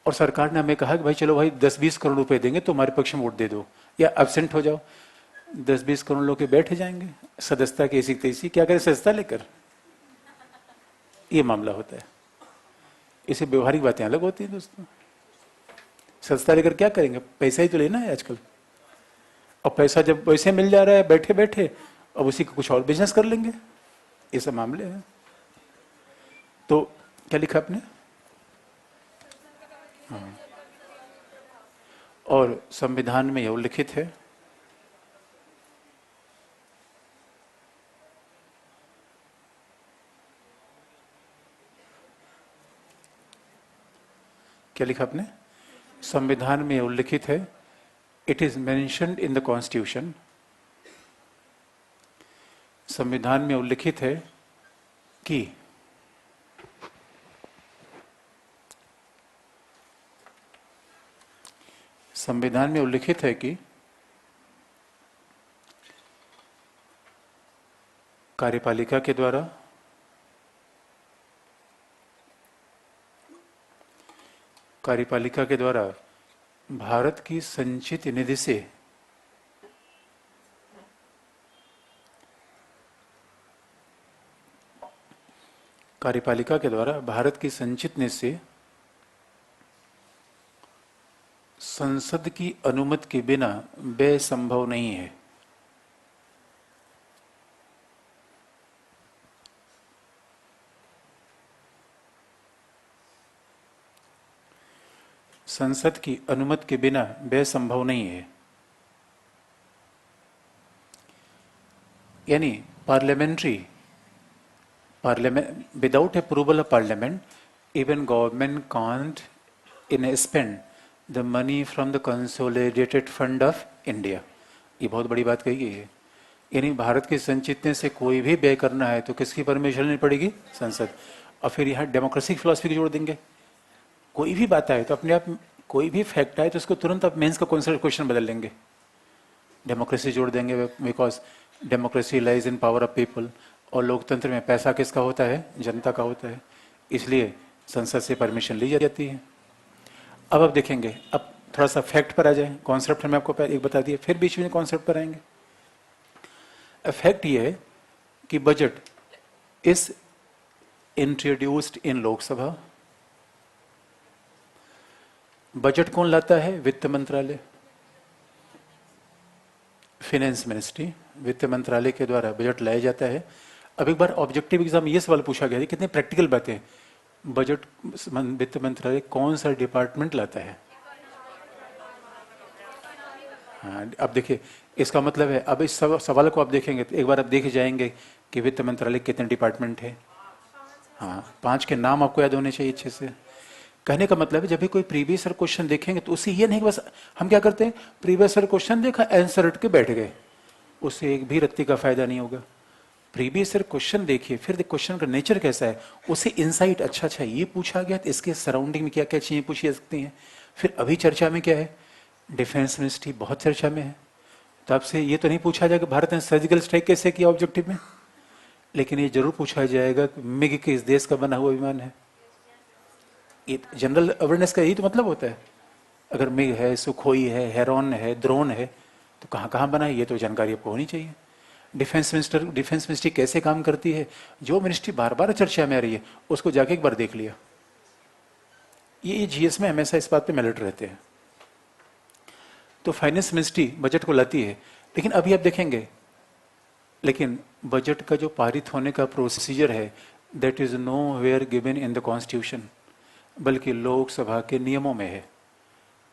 और सरकार ने हमें कहा कि भाई चलो भाई 10-20 करोड़ रुपए देंगे तो हमारे पक्ष में वोट दे दो या एब्सेंट हो जाओ। 10-20 करोड़ लोग के बैठे जाएंगे सदस्यता की ऐसी तैसी, क्या करें सदस्यता लेकर, ये मामला होता है। इसे व्यवहारिक बातें अलग होती हैं दोस्तों। सस्ता लेकर क्या करेंगे, पैसा ही तो लेना है आजकल। और पैसा जब वैसे मिल जा रहा है बैठे बैठे, अब उसी का कुछ और बिजनेस कर लेंगे, ये सब मामले हैं। तो क्या लिखा आपने? हाँ। और संविधान में यह उल्लिखित है क्या लिखा आपने? संविधान में उल्लिखित है, it is mentioned in the constitution. संविधान में उल्लिखित है कि संविधान में उल्लिखित है कि कार्यपालिका के द्वारा भारत की संचित निधि से संसद की अनुमति के बिना व्यय संभव नहीं है। संसद की अनुमति के बिना व्यय संभव नहीं है, यानी parliament without approval of parliament even government can't spend the money from the consolidated fund of India. ये बहुत बड़ी बात कही गई है, यानी भारत के संचित से कोई भी व्यय करना है तो किसकी परमिशन लेनी पड़ेगी? संसद। और फिर यहाँ डेमोक्रेसी की फिलॉसफी जोड़ देंगे। कोई भी बात आए तो अपने आप, कोई भी फैक्ट आए तो उसको तुरंत आप मेंस का क्वेश्चन बदल लेंगे, डेमोक्रेसी जोड़ देंगे, because democracy lies in power of people. और लोकतंत्र में पैसा किसका होता है? जनता का होता है, इसलिए संसद से परमिशन ली जाती है। अब आप देखेंगे, अब थोड़ा सा फैक्ट पर आ जाए। कॉन्सेप्ट हमने आपको एक बता दिया, फिर बीच में कॉन्सेप्ट पर आएंगे। फैक्ट ये है कि budget is introduced in Lok Sabha. Budget कौन लाता है? वित्त मंत्रालय, फाइनेंस मिनिस्ट्री, वित्त मंत्रालय के द्वारा बजट लाया जाता है। अब एक बार ऑब्जेक्टिव एग्जाम ये सवाल पूछा गया है, कितनी प्रैक्टिकल बातें, बजट वित्त मंत्रालय कौन सा डिपार्टमेंट लाता है? हाँ, अब देखिए इसका मतलब है, अब इस सवाल को आप देखेंगे तो एक बार आप देखे जाएंगे कि वित्त मंत्रालय कितने डिपार्टमेंट है। हाँ, 5 के नाम आपको याद होने चाहिए अच्छे से। कहने का मतलब है जब भी कोई प्रीवियस ईयर क्वेश्चन देखेंगे तो उससे ये नहीं कि बस हम क्या करते हैं, प्रीवियस ईयर क्वेश्चन देखा आंसर रट के बैठ गए, उससे एक भी रत्ती का फायदा नहीं होगा। प्रीवियस ईयर क्वेश्चन देखिए, फिर क्वेश्चन का नेचर कैसा है, उससे इंसाइट, अच्छा अच्छा ये पूछा गया तो इसके सराउंडिंग में क्या क्या चीजें पूछी जा सकती हैं। फिर अभी चर्चा में क्या है, डिफेंस मिनिस्ट्री बहुत चर्चा में है, तो आपसे ये तो नहीं पूछा जाएगा भारत ने सर्जिकल स्ट्राइक कैसे किया ऑब्जेक्टिव में, लेकिन ये जरूर पूछा जाएगा कि मिग किस देश का बना हुआ विमान है। ये जनरल अवेयरनेस का यही तो मतलब होता है। अगर मिग है, सुखोई है, हेरॉन है, ड्रोन है, तो कहाँ कहाँ बना है ये तो जानकारी आपको होनी चाहिए। डिफेंस मिनिस्ट्री कैसे काम करती है, जो मिनिस्ट्री बार बार चर्चा में आ रही है उसको जाके एक बार देख लिया। ये जीएस में हमेशा इस बात पे अलर्ट रहते हैं। तो फाइनेंस मिनिस्ट्री बजट को लाती है, लेकिन अभी आप देखेंगे, लेकिन बजट का जो पारित होने का प्रोसीजर है that is nowhere given in the constitution, बल्कि लोकसभा के नियमों में है।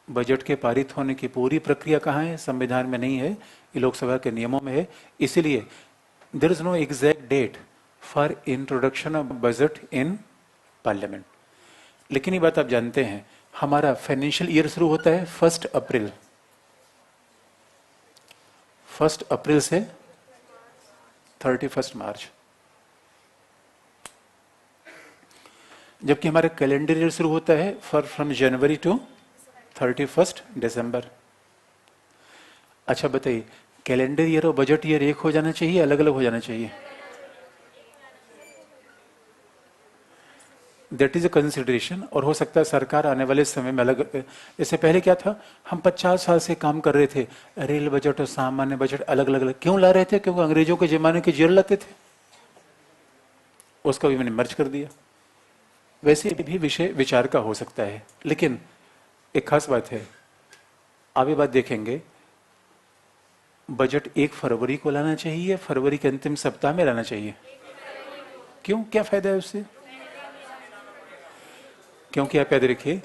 बजट के पारित होने की पूरी प्रक्रिया कहाँ है, संविधान में नहीं है, ये लोकसभा के नियमों में है। इसीलिए there is no exact date for introduction of budget in parliament. लेकिन ये बात आप जानते हैं, हमारा फाइनेंशियल ईयर शुरू होता है 1 अप्रैल, 1 अप्रैल से 31 मार्च, जबकि हमारा कैलेंडर ईयर शुरू होता है फ्रॉम जनवरी टू 31 दिसंबर। अच्छा बताइए, कैलेंडर ईयर और बजट ईयर एक हो जाना चाहिए, अलग अलग हो जाना चाहिए? दैट इज अ कंसिडरेशन, और हो सकता है सरकार आने वाले समय में अलग, जैसे पहले क्या था, हम 50 साल से काम कर रहे थे, रेल बजट और सामान्य बजट अलग अलग क्यों ला रहे थे, क्योंकि अंग्रेजों के जमाने के जेल लाते थे, उसका भी मैंने मर्ज कर दिया। वैसे भी विषय विचार का हो सकता है, लेकिन एक खास बात है, आप ये बात देखेंगे, बजट 1 फरवरी को लाना चाहिए, फरवरी के अंतिम सप्ताह में लाना चाहिए? क्यों, क्या फायदा है उससे? क्योंकि आप याद रखिए,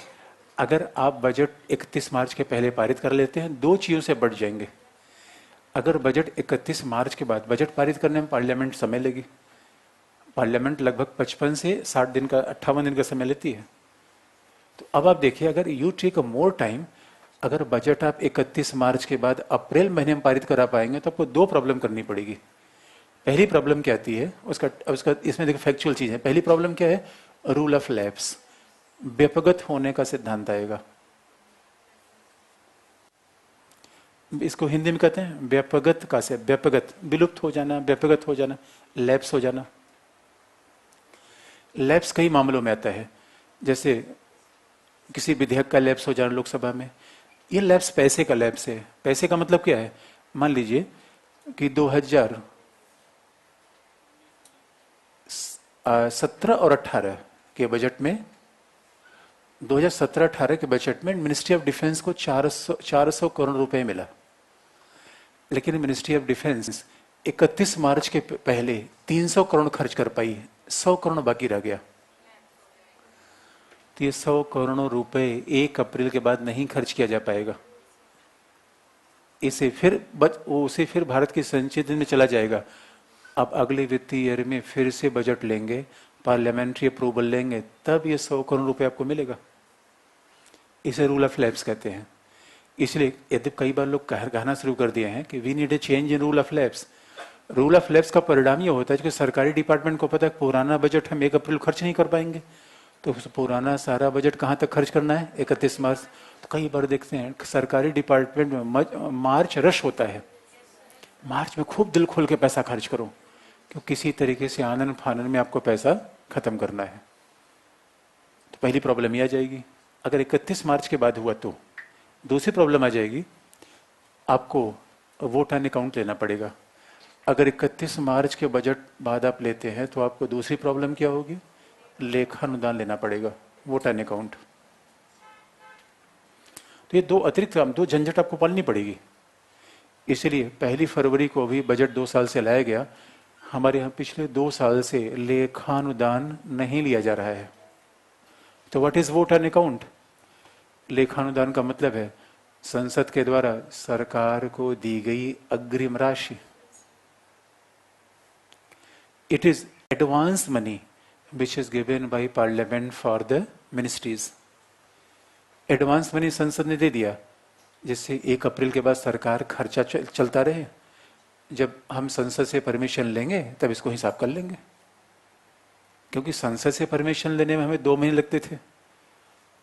अगर आप बजट 31 मार्च के पहले पारित कर लेते हैं, 2 चीजों से बढ़ जाएंगे। अगर बजट 31 मार्च के बाद बजट पारित करने में पार्लियामेंट समय लेगी, पार्लियामेंट लगभग 55 से 60 दिन का, 58 दिन का समय लेती है। तो अब आप देखिए, अगर you take a more time, अगर बजट आप 31 मार्च के बाद अप्रैल महीने में पारित करा पाएंगे तो आपको 2 प्रॉब्लम करनी पड़ेगी। पहली प्रॉब्लम क्या आती है, उसका इसमें देखो फैक्चुअल चीज है। पहली प्रॉब्लम क्या है, रूल ऑफ लैप्स, व्यपगत होने का सिद्धांत आएगा। इसको हिंदी में कहते हैं व्यपगत का से, व्यपगत विलुप्त हो जाना, व्यपगत हो जाना, लैप्स हो जाना। लैप्स कई मामलों में आता है, जैसे किसी विधेयक का लैप्स हो जाना लोकसभा में, ये लैप्स पैसे का लैप्स है। पैसे का मतलब क्या है, मान लीजिए कि 2017 और 18 के बजट में, 2017-18 के बजट में मिनिस्ट्री ऑफ डिफेंस को 400 करोड़ रुपए मिला, लेकिन मिनिस्ट्री ऑफ डिफेंस 31 मार्च के पहले 300 करोड़ खर्च कर पाई, 100 करोड़ बाकी रह गया। तो ये 100 करोड़ रुपए 1 अप्रैल के बाद नहीं खर्च किया जा पाएगा। उसे फिर भारत की संचित में चला जाएगा। अब अगले वित्तीय ईयर में फिर से बजट लेंगे, पार्लियामेंट्री अप्रूवल लेंगे, तब ये 100 करोड़ रुपए आपको मिलेगा। इसे रूल ऑफ लैप्स कहते हैं। इसलिए यदि कई बार लोग कहना शुरू कर दिए हैं कि we need a change in rule of lapse, rule of lapse का परिणाम ये होता है कि सरकारी डिपार्टमेंट को पता है पुराना बजट हम 1 अप्रैल खर्च नहीं कर पाएंगे, तो पुराना सारा बजट कहाँ तक खर्च करना है, 31 मार्च। तो कई बार देखते हैं सरकारी डिपार्टमेंट में मार्च रश होता है, मार्च में खूब दिल खोल के पैसा खर्च करो, क्योंकि किसी तरीके से आनन फानन में आपको पैसा खत्म करना है। तो पहली प्रॉब्लम ये आ जाएगी। अगर 31 मार्च के बाद हुआ तो दूसरी प्रॉब्लम आ जाएगी, आपको वोट ऑन अकाउंट लेना पड़ेगा। अगर 31 मार्च के बजट बाद आप लेते हैं तो आपको दूसरी प्रॉब्लम क्या होगी, लेखानुदान लेना पड़ेगा, वोट ऑन अकाउंट। तो ये 2 अतिरिक्त काम, 2 झंझट आपको पालनी पड़ेगी। इसलिए 1 फरवरी को भी बजट 2 साल से लाया गया, हमारे यहाँ पिछले 2 साल से लेखानुदान नहीं लिया जा रहा है। तो what is vote on account? लेखानुदान का मतलब है संसद के द्वारा सरकार को दी गई अग्रिम राशि, it is advance money which is given by parliament for the ministries. Advance money संसद ने दे दिया, जिससे 1 अप्रैल के बाद सरकार खर्चा चलता रहे। जब हम संसद से परमिशन लेंगे तब इसको हिसाब कर लेंगे, क्योंकि संसद से परमिशन लेने में हमें 2 महीने लगते थे,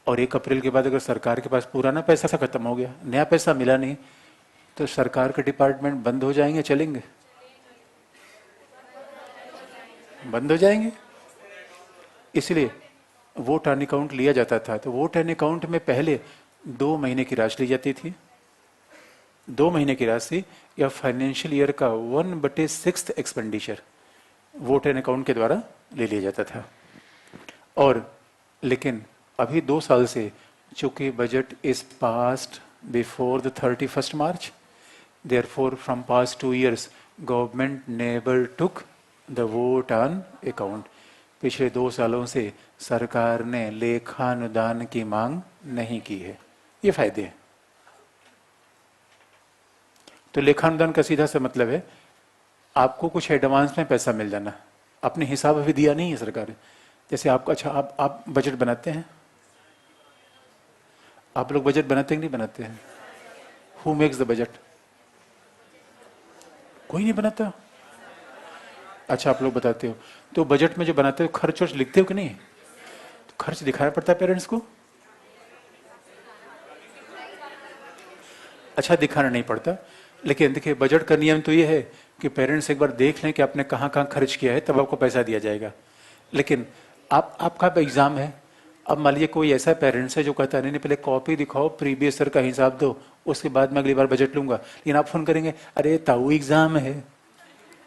और 1 अप्रैल के बाद अगर सरकार के पास पुराना पैसा खत्म हो गया, नया पैसा मिला नहीं, तो सरकार के डिपार्टमेंट बंद हो जाएंगे, चलेंगे? बंद हो जाएंगे। इसलिए वोट ऑन अकाउंट लिया जाता था। तो वोट ऑन अकाउंट में पहले 2 महीने की राशि ली जाती थी, 2 महीने की राशि या फाइनेंशियल ईयर का 1/6 एक्सपेंडिचर वोट ऑन अकाउंट के द्वारा ले लिया जाता था। और लेकिन अभी 2 साल से चूंकि budget is passed before the 31st March, therefore from past 2 years government never took the vote on account. पिछले 2 सालों से सरकार ने लेखानुदान की मांग नहीं की है। ये फायदे हैं। तो लेखानुदान का सीधा सा मतलब है आपको कुछ एडवांस में पैसा मिल जाना, अपने हिसाब अभी दिया नहीं है सरकार। जैसे आपको, अच्छा आप बजट बनाते हैं, आप लोग बजट बनाते हैं कि नहीं बनाते हैं? Who makes the budget? कोई नहीं बनाता। अच्छा, आप लोग बताते हो। तो बजट में जो बनाते हो खर्च वर्च लिखते हो कि नहीं? तो खर्च दिखाना पड़ता है पेरेंट्स को? अच्छा, दिखाना नहीं पड़ता। लेकिन देखिए, बजट का नियम तो ये है कि पेरेंट्स एक बार देख लें कि आपने कहाँ कहाँ खर्च किया है, तब आपको पैसा दिया जाएगा। लेकिन आपका एग्जाम है, अब मान लीजिए कोई ऐसा पेरेंट्स है जो कहता है नहीं पहले कॉपी दिखाओ, प्रीवियस ईयर का हिसाब दो, उसके बाद मैं अगली बार बजट लूंगा। लेकिन आप फोन करेंगे, अरे ताऊ एग्जाम है,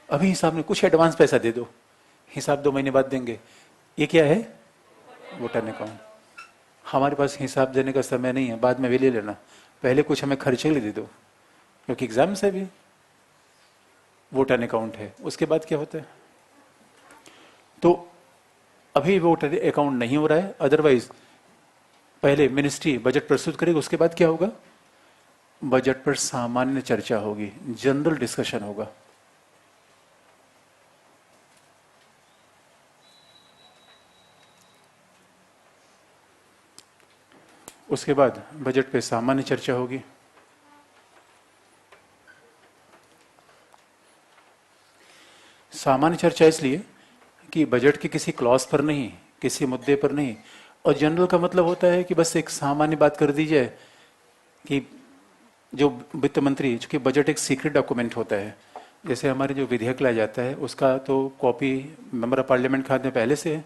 अभी हिसाब नहीं, कुछ एडवांस पैसा दे दो, हिसाब 2 महीने बाद देंगे। ये क्या है? Vote on account. हमारे पास हिसाब देने का समय नहीं है, बाद में भी ले लेना, पहले कुछ हमें खर्चे के लिए दे दो, क्योंकि एग्जाम से भी वोट ऑन अकाउंट है। उसके बाद क्या होता है? तो अभी वोट अकाउंट नहीं हो रहा है, अदरवाइज पहले मिनिस्ट्री बजट प्रस्तुत करेगी, उसके बाद क्या होगा? बजट पर सामान्य चर्चा होगी, जनरल डिस्कशन होगा। उसके बाद बजट पे सामान्य चर्चा होगी। सामान्य चर्चा इसलिए कि बजट के किसी क्लॉज पर नहीं, किसी मुद्दे पर नहीं। और जनरल का मतलब होता है कि बस एक सामान्य बात कर दी जाए कि जो वित्त मंत्री, चूंकि बजट एक सीक्रेट डॉक्यूमेंट होता है, जैसे हमारे जो विधेयक लाया जाता है उसका तो कॉपी मेंबर ऑफ पार्लियामेंट के हाथ में पहले से है,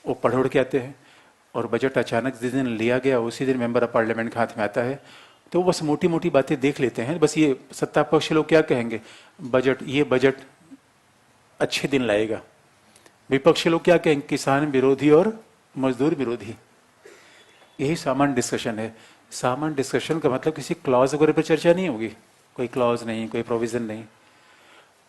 वो पढ़ उड़ के आते हैं, और बजट अचानक जिस दिन लिया गया उसी दिन मेंबर ऑफ पार्लियामेंट के हाथ में आता है, तो बस मोटी मोटी बातें देख लेते हैं। बस ये सत्ता पक्ष लोग क्या कहेंगे, बजट, ये बजट अच्छे दिन लाएगा। विपक्षी लोग क्या कहेंगे, किसान विरोधी और मजदूर विरोधी। यही सामान्य डिस्कशन है। सामान्य डिस्कशन का मतलब किसी क्लॉज वगैरह पर चर्चा नहीं होगी, कोई क्लॉज नहीं, कोई प्रोविजन नहीं।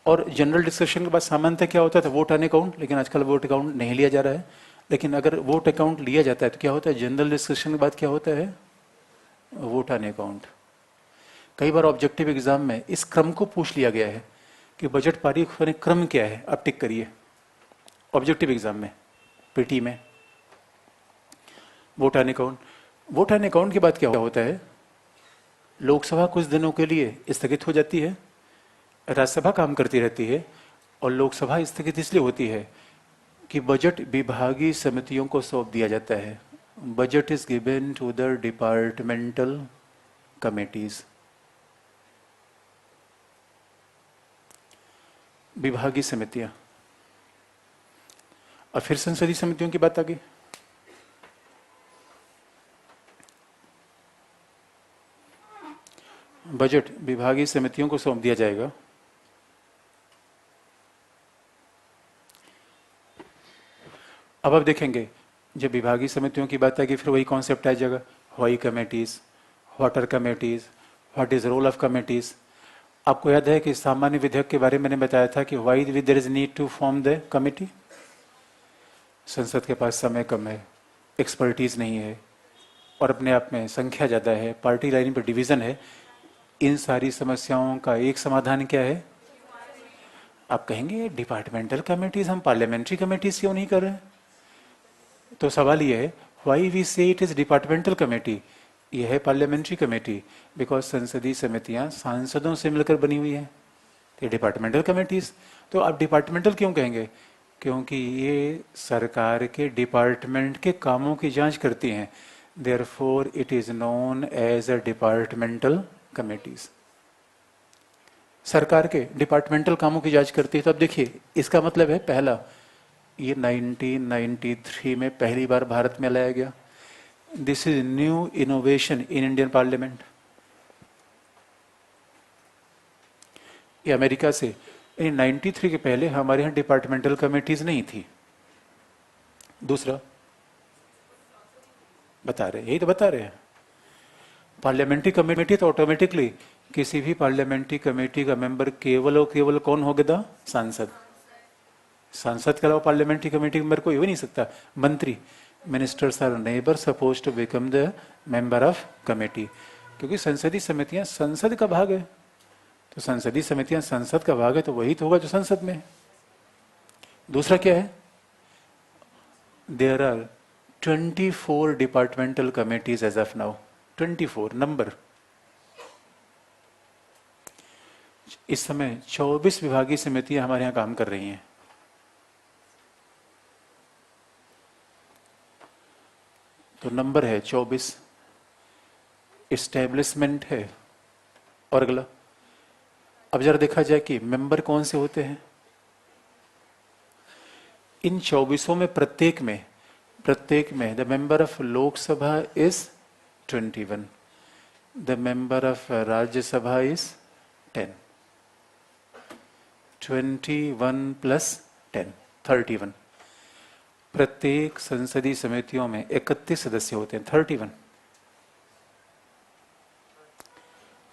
और जनरल डिस्कशन के बाद सामान्यतः क्या होता था, वोट ऑन अकाउंट। लेकिन आजकल वोट अकाउंट नहीं लिया जा रहा है। लेकिन अगर वोट अकाउंट लिया जाता है तो क्या होता है, जनरल डिस्कशन के बाद क्या होता है, वोट ऑन अकाउंट। कई बार ऑब्जेक्टिव एग्जाम में इस क्रम को पूछ लिया गया है कि बजट पारित होने क्रम क्या है, आप टिक करिए। ऑब्जेक्टिव एग्जाम में, पीटी में, vote on account. Vote on account के बाद क्या होता है, लोकसभा कुछ दिनों के लिए स्थगित हो जाती है, राज्यसभा काम करती रहती है। और लोकसभा स्थगित इसलिए होती है कि बजट विभागीय समितियों को सौंप दिया जाता है। Budget is given to the departmental committees. विभागीय समितियां। और फिर संसदीय समितियों की बात आ गई। बजट विभागीय समितियों को सौंप दिया जाएगा। अब आप देखेंगे जब विभागीय समितियों की बात आएगी फिर वही कॉन्सेप्ट आ जाएगा, why committees, what are committees, what is role of committees. आपको याद है कि सामान्य विधेयक के बारे में मैंने बताया था कि why there is need to form the committee. संसद के पास समय कम है, एक्सपर्टीज नहीं है, और अपने आप में संख्या ज़्यादा है, पार्टी लाइन पर डिवीज़न है, इन सारी समस्याओं का एक समाधान क्या है? आप कहेंगे डिपार्टमेंटल कमेटीज हम पार्लियामेंट्री कमेटीज क्यों नहीं कर रहे? तो सवाल ये है, वाई वी से इट इज डिपार्टमेंटल कमेटी, यह है पार्लियामेंट्री कमेटी, बिकॉज संसदीय समितियां सांसदों से मिलकर बनी हुई है, ये डिपार्टमेंटल कमेटीज। तो आप डिपार्टमेंटल क्यों कहेंगे? क्योंकि ये सरकार के डिपार्टमेंट के कामों की जांच करती हैं, therefore it is known as a departmental committees. सरकार के डिपार्टमेंटल कामों की जांच करती है। तो अब देखिए, इसका मतलब है पहला, ये 1993 में पहली बार भारत में लाया गया। This is new innovation in Indian parliament. ये अमेरिका से 93 के पहले हमारे यहाँ डिपार्टमेंटल कमेटीज नहीं थी। दूसरा बता रहे, यही तो बता रहे हैं, पार्लियामेंट्री कमेटी तो ऑटोमेटिकली किसी भी पार्लियामेंट्री कमेटी का मेंबर केवल और केवल कौन होगा? सांसद। सांसद के अलावा पार्लियामेंट्री कमेटी मेंबर कोई हो नहीं सकता। मंत्री, ministers are never suppose to become the member of committee, क्योंकि संसदीय समितियां संसद का भाग है। तो संसदीय समितियां संसद का भाग है, तो वही तो होगा जो संसद में है। दूसरा क्या है? There are 24 departmental committees as of now, 24 number. इस समय 24 विभागीय समितियां हमारे यहां काम कर रही हैं। तो नंबर है 24, इस्टेब्लिशमेंट है। और अगला, अब जरा देखा जाए कि मेंबर कौन से होते हैं। इन 24 में प्रत्येक में the member of Lok Sabha is 21, the member of Rajya Sabha is 10, 21 plus 10 31। प्रत्येक संसदीय समितियों में 31 सदस्य होते हैं, 31,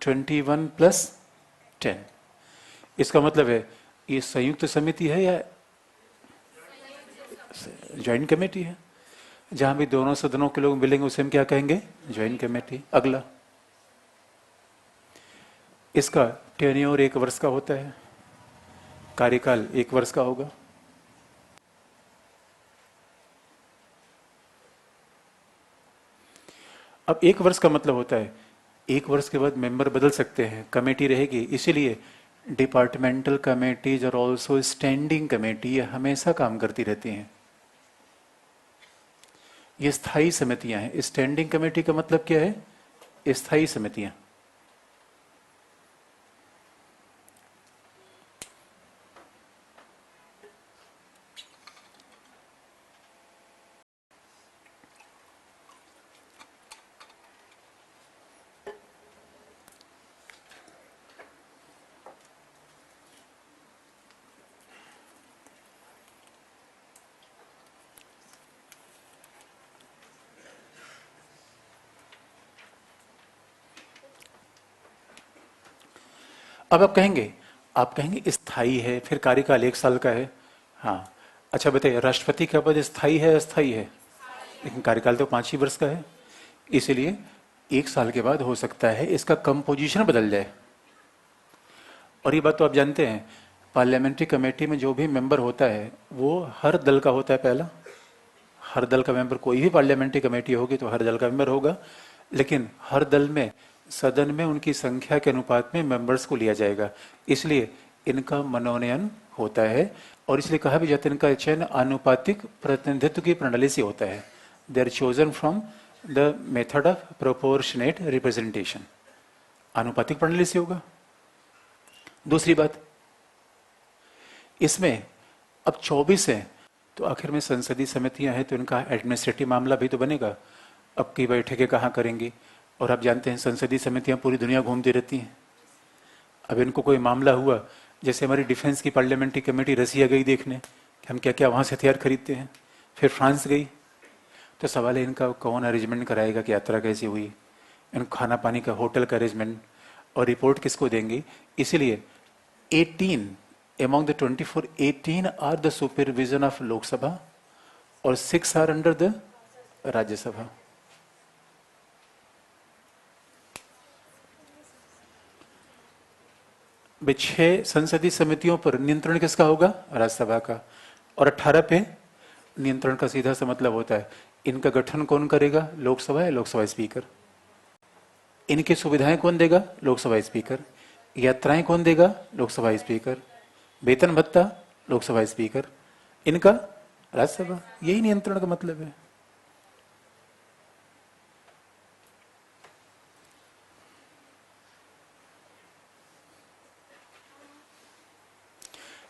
21 प्लस 10। इसका मतलब है ये संयुक्त समिति है या ज्वाइंट कमेटी है? जहां भी दोनों सदनों के लोग मिलेंगे उसे हम क्या कहेंगे? Joint committee. अगला, इसका टेन्योर 1 वर्ष का होता है, कार्यकाल 1 वर्ष का होगा। अब 1 वर्ष का मतलब होता है 1 वर्ष के बाद मेंबर बदल सकते हैं, कमेटी रहेगी। इसीलिए डिपार्टमेंटल कमेटीज और ऑल्सो स्टैंडिंग कमेटी ये हमेशा काम करती रहती हैं। ये स्थायी समितियां हैं। स्टैंडिंग कमेटी का मतलब क्या है? स्थायी समितियां। अब आप कहेंगे स्थायी है, फिर कार्यकाल 1 साल का है। हाँ, अच्छा बताइए, राष्ट्रपति का पद स्थायी है अस्थायी है? लेकिन कार्यकाल तो 5 ही वर्ष का है, इसीलिए 1 साल के बाद हो सकता है इसका कंपोजिशन बदल जाए। और ये बात तो आप जानते हैं, पार्लियामेंट्री कमेटी में जो भी मेंबर होता है वो हर दल का होता है। पहला, हर दल का मेंबर, कोई भी पार्लियामेंट्री कमेटी होगी तो हर दल का मेंबर होगा, लेकिन हर दल में सदन में उनकी संख्या के अनुपात में मेंबर्स को लिया जाएगा, इसलिए इनका मनोनयन होता है। और इसलिए कहा भी जाता है इनका चयन आनुपातिक प्रतिनिधित्व की प्रणाली से होता है। They are chosen from the method of proportionate representation, आनुपातिक प्रणाली से होगा। दूसरी बात, इसमें अब 24 है तो आखिर में संसदीय समितियां हैं तो इनका एडमिनिस्ट्रेटिव मामला भी तो बनेगा। अब की बैठकें कहाँ करेंगी? और आप जानते हैं संसदीय समितियां पूरी दुनिया घूमती रहती हैं। अब इनको कोई मामला हुआ, जैसे हमारी डिफेंस की पार्लियामेंट्री कमेटी रसिया गई देखने कि हम क्या क्या वहाँ से हथियार खरीदते हैं, फिर फ्रांस गई, तो सवाल है इनका कौन अरेंजमेंट कराएगा कि यात्रा कैसी हुई, इनको खाना पानी का होटल का अरेंजमेंट, और रिपोर्ट किसको देंगी। इसीलिए 18 among the 24, 18 are the supervision of Lok Sabha और 6 are under the राज्यसभा। भाई 6 संसदीय समितियों पर नियंत्रण किसका होगा? राज्यसभा का। और 18 पे नियंत्रण का सीधा सा मतलब होता है इनका गठन कौन करेगा? लोकसभा या लोकसभा स्पीकर। इनकी सुविधाएं कौन देगा? लोकसभा स्पीकर। यात्राएं कौन देगा? लोकसभा स्पीकर। वेतन भत्ता लोकसभा स्पीकर। इनका राज्यसभा। यही नियंत्रण का मतलब है।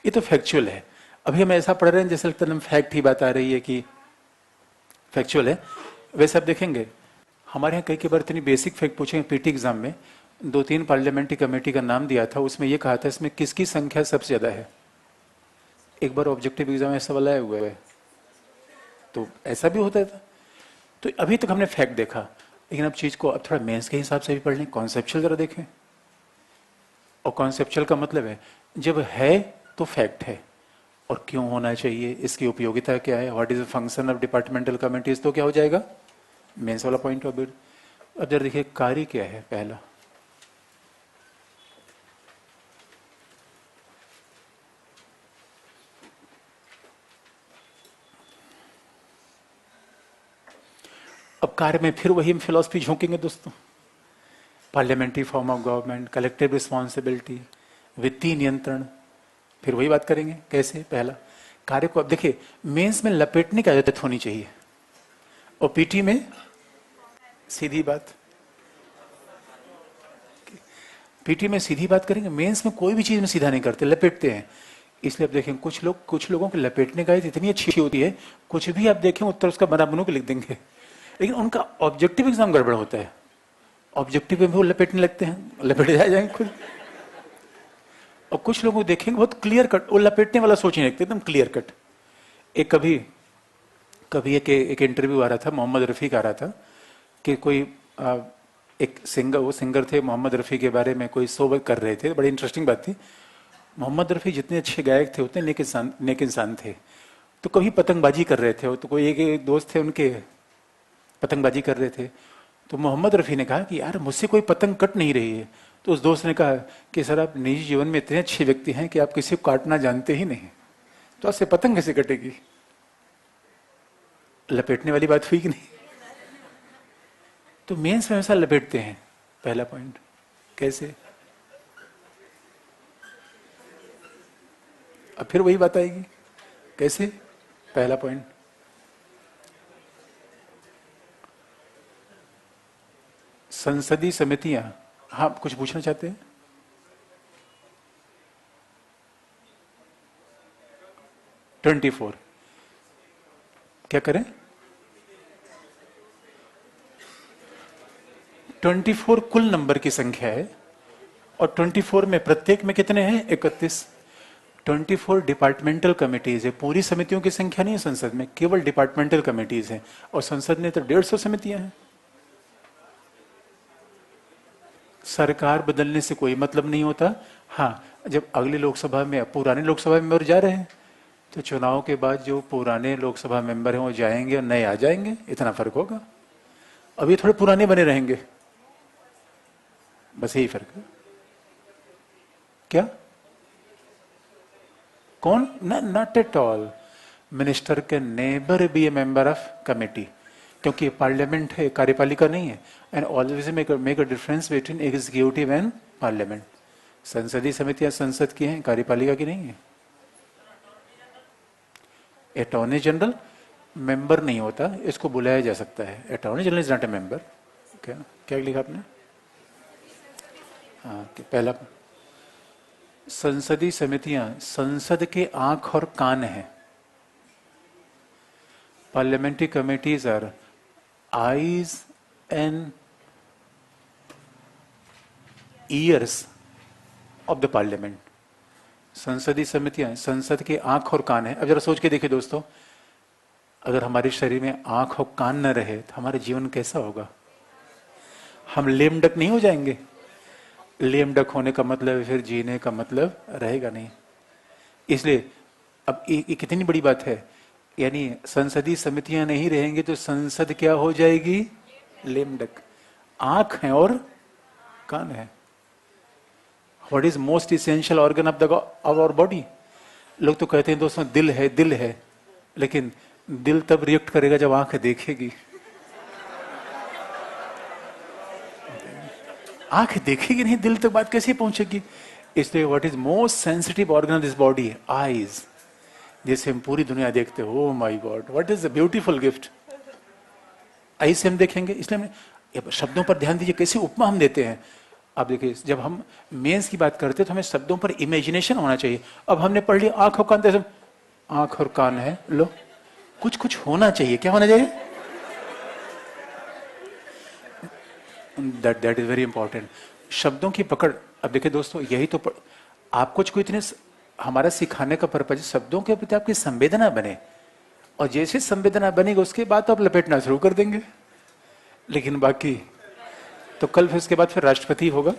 ये तो फैक्चुअल है। अभी हम ऐसा पढ़ रहे हैं जैसे लगता है फैक्ट ही बात आ रही है कि फैक्चुअल है। वैसे आप देखेंगे हमारे यहाँ कई बार इतनी बेसिक फैक्ट पूछेंगे पीटी एग्जाम में, 2-3 पार्लियामेंट्री कमेटी का नाम दिया था, उसमें यह कहा था इसमें किसकी संख्या सबसे ज्यादा है। एक बार ऑब्जेक्टिव एग्जाम में सवाल आया हुआ है, तो ऐसा भी होता था। तो अभी तक हमने फैक्ट देखा, लेकिन अब चीज को अब थोड़ा मेंस के हिसाब से भी पढ़ लें, कॉन्सेप्चुअल जरा देखें। और कॉन्सेप्चुअल का मतलब है जब है तो फैक्ट है, और क्यों होना चाहिए, इसकी उपयोगिता क्या है, what is the function of departmental committees, तो क्या हो जाएगा? मेंस वाला पॉइंट ऑफ व्यू। अब जरा देखिए कार्य क्या है। पहला, अब कार्य में फिर वही हम फिलॉसफी झोंकेंगे दोस्तों। Parliamentary form of government, collective responsibility, वित्तीय नियंत्रण, फिर वही बात करेंगे कैसे। पहला कार्य को अब देखिए मेंस में लपेटने की आदत होनी चाहिए, और पीटी में सीधी बात। पीटी में सीधी बात करेंगे, मेंस में कोई भी चीज में सीधा नहीं करते, लपेटते हैं। इसलिए अब देखें कुछ लोगों के लपेटने का इतनी अच्छी होती है, कुछ भी आप देखें उत्तर उसका बना बनू के लिख देंगे, लेकिन उनका ऑब्जेक्टिव एग्जाम गड़बड़ होता है। ऑब्जेक्टिव में वो लपेटने लगते हैं, लपेट जाएंगे खुद। और कुछ लोगों को देखेंगे बहुत क्लियर कट, वो लपेटने वाला सोच नहीं रखते, एकदम क्लियर कट। एक कभी एक इंटरव्यू आ रहा था, मोहम्मद रफी का आ रहा था कि कोई एक सिंगर, वो सिंगर थे मोहम्मद रफी के बारे में कोई शो कर रहे थे, बड़ी इंटरेस्टिंग बात थी। मोहम्मद रफी जितने अच्छे गायक थे उतने नेक इंसान थे। तो कभी पतंगबाजी कर रहे थे, तो कोई एक दोस्त थे उनके, पतंगबाजी कर रहे थे। तो मोहम्मद रफी ने कहा कि यार मुझसे कोई पतंग कट नहीं रही है। तो उस दोस्त ने कहा कि सर आप निजी जीवन में इतने अच्छे व्यक्ति हैं कि आप किसी को काटना जानते ही नहीं, तो आपसे पतंग कैसे कटेगी? लपेटने वाली बात हुई कि नहीं? तो मेंस में हमेशा लपेटते हैं। पहला पॉइंट कैसे, अब फिर वही बात आएगी कैसे। पहला पॉइंट संसदीय समितियां, हाँ कुछ पूछना चाहते हैं? ट्वेंटी 24 क्या करें? 24 कुल नंबर की संख्या है, और 24 में प्रत्येक में कितने हैं? 31। 24 डिपार्टमेंटल कमिटीज है, पूरी समितियों की संख्या नहीं है संसद में, केवल डिपार्टमेंटल कमिटीज हैं। और संसद में तो 150 समितियां हैं। सरकार बदलने से कोई मतलब नहीं होता। हाँ, जब अगली लोकसभा में पुराने लोकसभा मेंबर जा रहे हैं, तो चुनाव के बाद जो पुराने लोकसभा मेंबर हैं वो जाएंगे और नए आ जाएंगे, इतना फर्क होगा। अभी थोड़े पुराने बने रहेंगे, बस यही फर्क है। क्या? कौन? Not at all. Minister can never be A member of committee, क्योंकि पार्लियामेंट है, कार्यपालिका नहीं है। And always make a difference between executive and parliament. संसदीय समितियां संसद की हैं, कार्यपालिका की नहीं है। अटॉर्नी जनरल मेंबर नहीं होता, इसको बुलाया जा सकता है। Attorney general is not A member. क्या क्या लिखा आपने? हाँ, पहला संसदीय समितियां संसद के आंख और कान हैं। Parliamentary committees are eyes and ears of the parliament. संसदीय समितियां संसद के आंख और कान है। अब जरा सोच के देखिए दोस्तों, अगर हमारे शरीर में आंख और कान न रहे तो हमारा जीवन कैसा होगा? हम लेम डक नहीं हो जाएंगे? लेम डक होने का मतलब फिर जीने का मतलब रहेगा नहीं। इसलिए अब ये कितनी बड़ी बात है, यानी संसदीय समितियां नहीं रहेंगी तो संसद क्या हो जाएगी? Lame duck. आंख है और कान है। What is most essential organ of the our body? लोग तो कहते हैं दोस्तों दिल है, दिल है, लेकिन दिल तब रिएक्ट करेगा जब आंख देखेगी। आंख देखेगी नहीं, दिल तक बात कैसे पहुंचेगी? इसलिए what is most sensitive organ of this body? Eyes. जैसे हम पूरी दुनिया देखते हो, oh my god what is a beautiful gift. Eye से हम देखेंगे, इसलिए हम शब्दों पर ध्यान दीजिए, कैसी उपमा हम देते हैं। आप देखिए, जब हम मेंस की बात करते हैं तो हमें शब्दों पर इमेजिनेशन होना चाहिए। अब हमने पढ़ लिया आंख और कान, तो आंख और कान है, लो कुछ कुछ होना चाहिए। क्या होना चाहिए? That is very important. शब्दों की पकड़। अब देखिए दोस्तों, यही तो आपको कोई इतने, हमारा सिखाने का पर्पज शब्दों के प्रति आपकी संवेदना बने, और जैसे संवेदना बनेगी उसके बाद तो आप लपेटना शुरू कर देंगे। लेकिन बाकी तो कल फिर उसके बाद फिर राष्ट्रपति होगा।